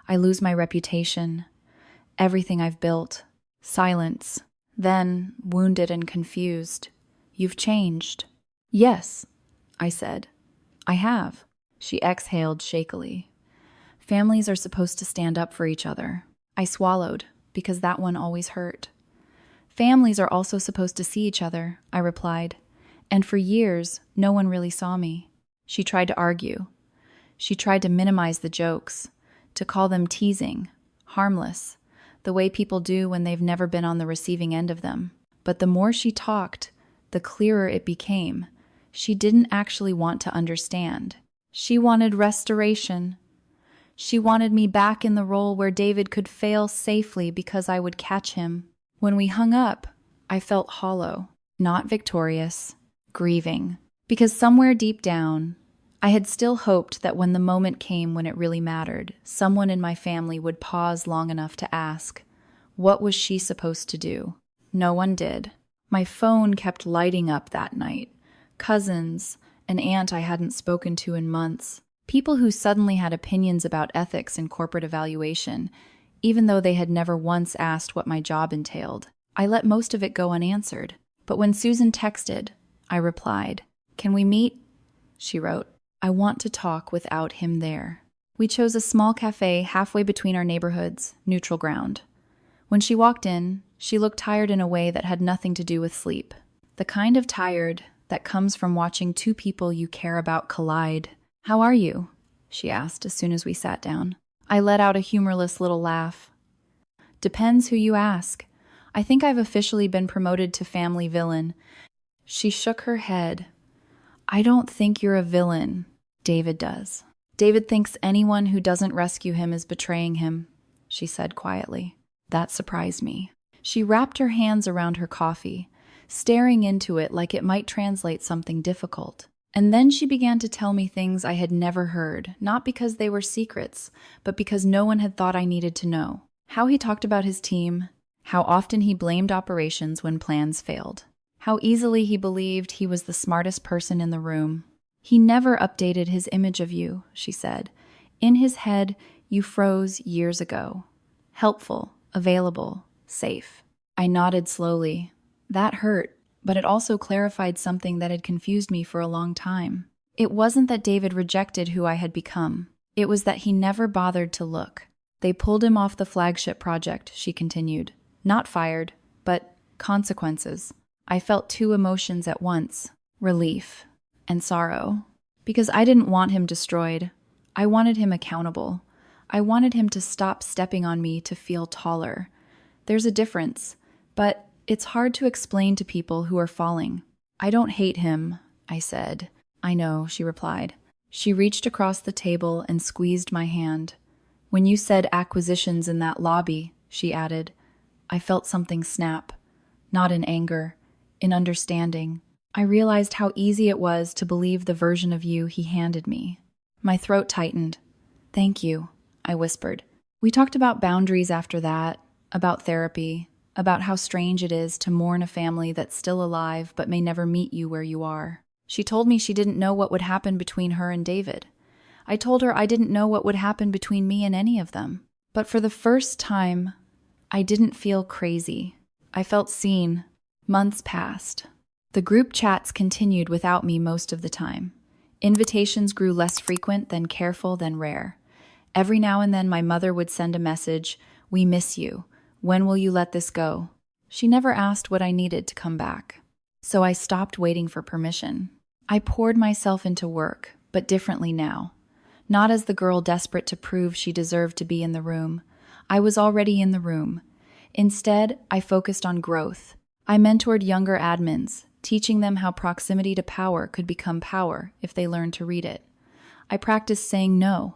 I lose my reputation, everything I've built. Silence. Then, wounded and confused. You've changed. Yes, I said. I have. She exhaled shakily. Families are supposed to stand up for each other. I swallowed, because that one always hurt. Families are also supposed to see each other, I replied. And for years, no one really saw me. She tried to argue. She tried to minimize the jokes, to call them teasing, harmless, the way people do when they've never been on the receiving end of them. But the more she talked, the clearer it became. She didn't actually want to understand. She wanted restoration. She wanted me back in the role where David could fail safely because I would catch him. When we hung up, I felt hollow, not victorious, grieving. Because somewhere deep down, I had still hoped that when the moment came when it really mattered, someone in my family would pause long enough to ask, what was she supposed to do? No one did. My phone kept lighting up that night. Cousins, an aunt I hadn't spoken to in months, people who suddenly had opinions about ethics and corporate evaluation, even though they had never once asked what my job entailed. I let most of it go unanswered. But when Susan texted, I replied, "Can we meet?" She wrote, "I want to talk without him there." We chose a small cafe halfway between our neighborhoods, neutral ground. When she walked in, she looked tired in a way that had nothing to do with sleep. The kind of tired that comes from watching two people you care about collide. "How are you?" she asked as soon as we sat down. I let out a humorless little laugh. "Depends who you ask. I think I've officially been promoted to family villain." She shook her head. "I don't think you're a villain. David does. David thinks anyone who doesn't rescue him is betraying him," she said quietly. That surprised me. She wrapped her hands around her coffee, staring into it like it might translate something difficult. And then she began to tell me things I had never heard, not because they were secrets, but because no one had thought I needed to know. How he talked about his team, how often he blamed operations when plans failed, how easily he believed he was the smartest person in the room. "He never updated his image of you," she said. "In his head, you froze years ago. Helpful, available, safe." I nodded slowly. That hurt, but it also clarified something that had confused me for a long time. It wasn't that David rejected who I had become. It was that he never bothered to look. "They pulled him off the flagship project," she continued. "Not fired, but consequences." I felt two emotions at once, relief and sorrow. Because I didn't want him destroyed. I wanted him accountable. I wanted him to stop stepping on me to feel taller. There's a difference, but it's hard to explain to people who are falling. "I don't hate him," I said. "I know," she replied. She reached across the table and squeezed my hand. "When you said acquisitions in that lobby," she added, I felt something snap. Not in anger, in understanding. I realized how easy it was to believe the version of you he handed me. My throat tightened. "Thank you," I whispered. We talked about boundaries after that, about therapy, about how strange it is to mourn a family that's still alive but may never meet you where you are. She told me she didn't know what would happen between her and David. I told her I didn't know what would happen between me and any of them. But for the first time, I didn't feel crazy. I felt seen. Months passed. The group chats continued without me most of the time. Invitations grew less frequent, then careful, then rare. Every now and then my mother would send a message, "We miss you. When will you let this go?" She never asked what I needed to come back. So I stopped waiting for permission. I poured myself into work, but differently now. Not as the girl desperate to prove she deserved to be in the room. I was already in the room. Instead, I focused on growth. I mentored younger admins, teaching them how proximity to power could become power if they learned to read it. I practiced saying no.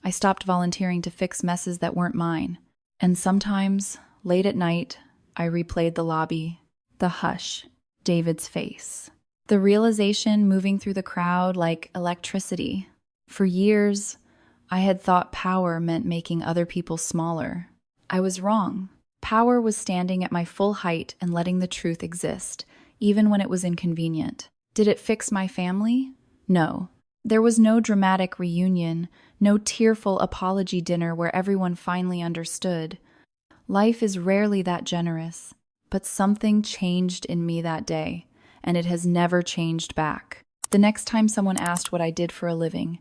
I stopped volunteering to fix messes that weren't mine. And sometimes, late at night, I replayed the lobby, the hush, David's face. The realization moving through the crowd like electricity. For years, I had thought power meant making other people smaller. I was wrong. Power was standing at my full height and letting the truth exist, even when it was inconvenient. Did it fix my family? No. There was no dramatic reunion, no tearful apology dinner where everyone finally understood. Life is rarely that generous, but something changed in me that day, and it has never changed back. The next time someone asked what I did for a living,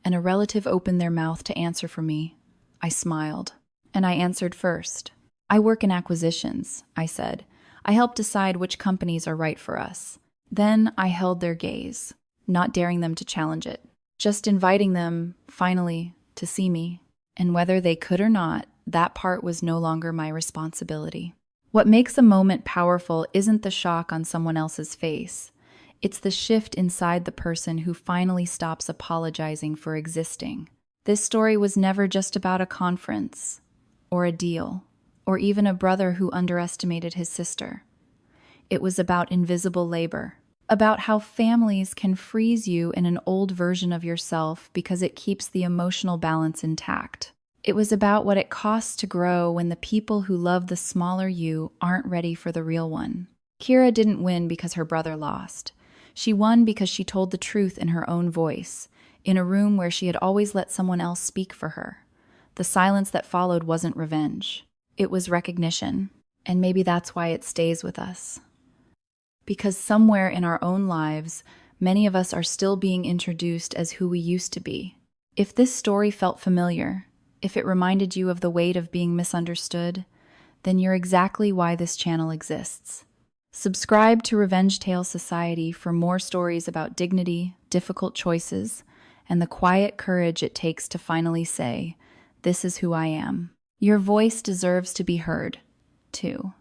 and a relative opened their mouth to answer for me. I smiled, and I answered first. I work in acquisitions, I said. I help decide which companies are right for us. Then I held their gaze, not daring them to challenge it, just inviting them, finally, to see me. And whether they could or not, that part was no longer my responsibility. What makes a moment powerful isn't the shock on someone else's face. It's the shift inside the person who finally stops apologizing for existing. This story was never just about a conference, or a deal, or even a brother who underestimated his sister. It was about invisible labor, about how families can freeze you in an old version of yourself because it keeps the emotional balance intact. It was about what it costs to grow when the people who love the smaller you aren't ready for the real one. Kira didn't win because her brother lost. She won because she told the truth in her own voice, in a room where she had always let someone else speak for her. The silence that followed wasn't revenge. It was recognition, and maybe that's why it stays with us. Because somewhere in our own lives, many of us are still being introduced as who we used to be. If this story felt familiar, if it reminded you of the weight of being misunderstood, then you're exactly why this channel exists. Subscribe to Revenge Tale Society for more stories about dignity, difficult choices, and the quiet courage it takes to finally say, "This is who I am." Your voice deserves to be heard, too.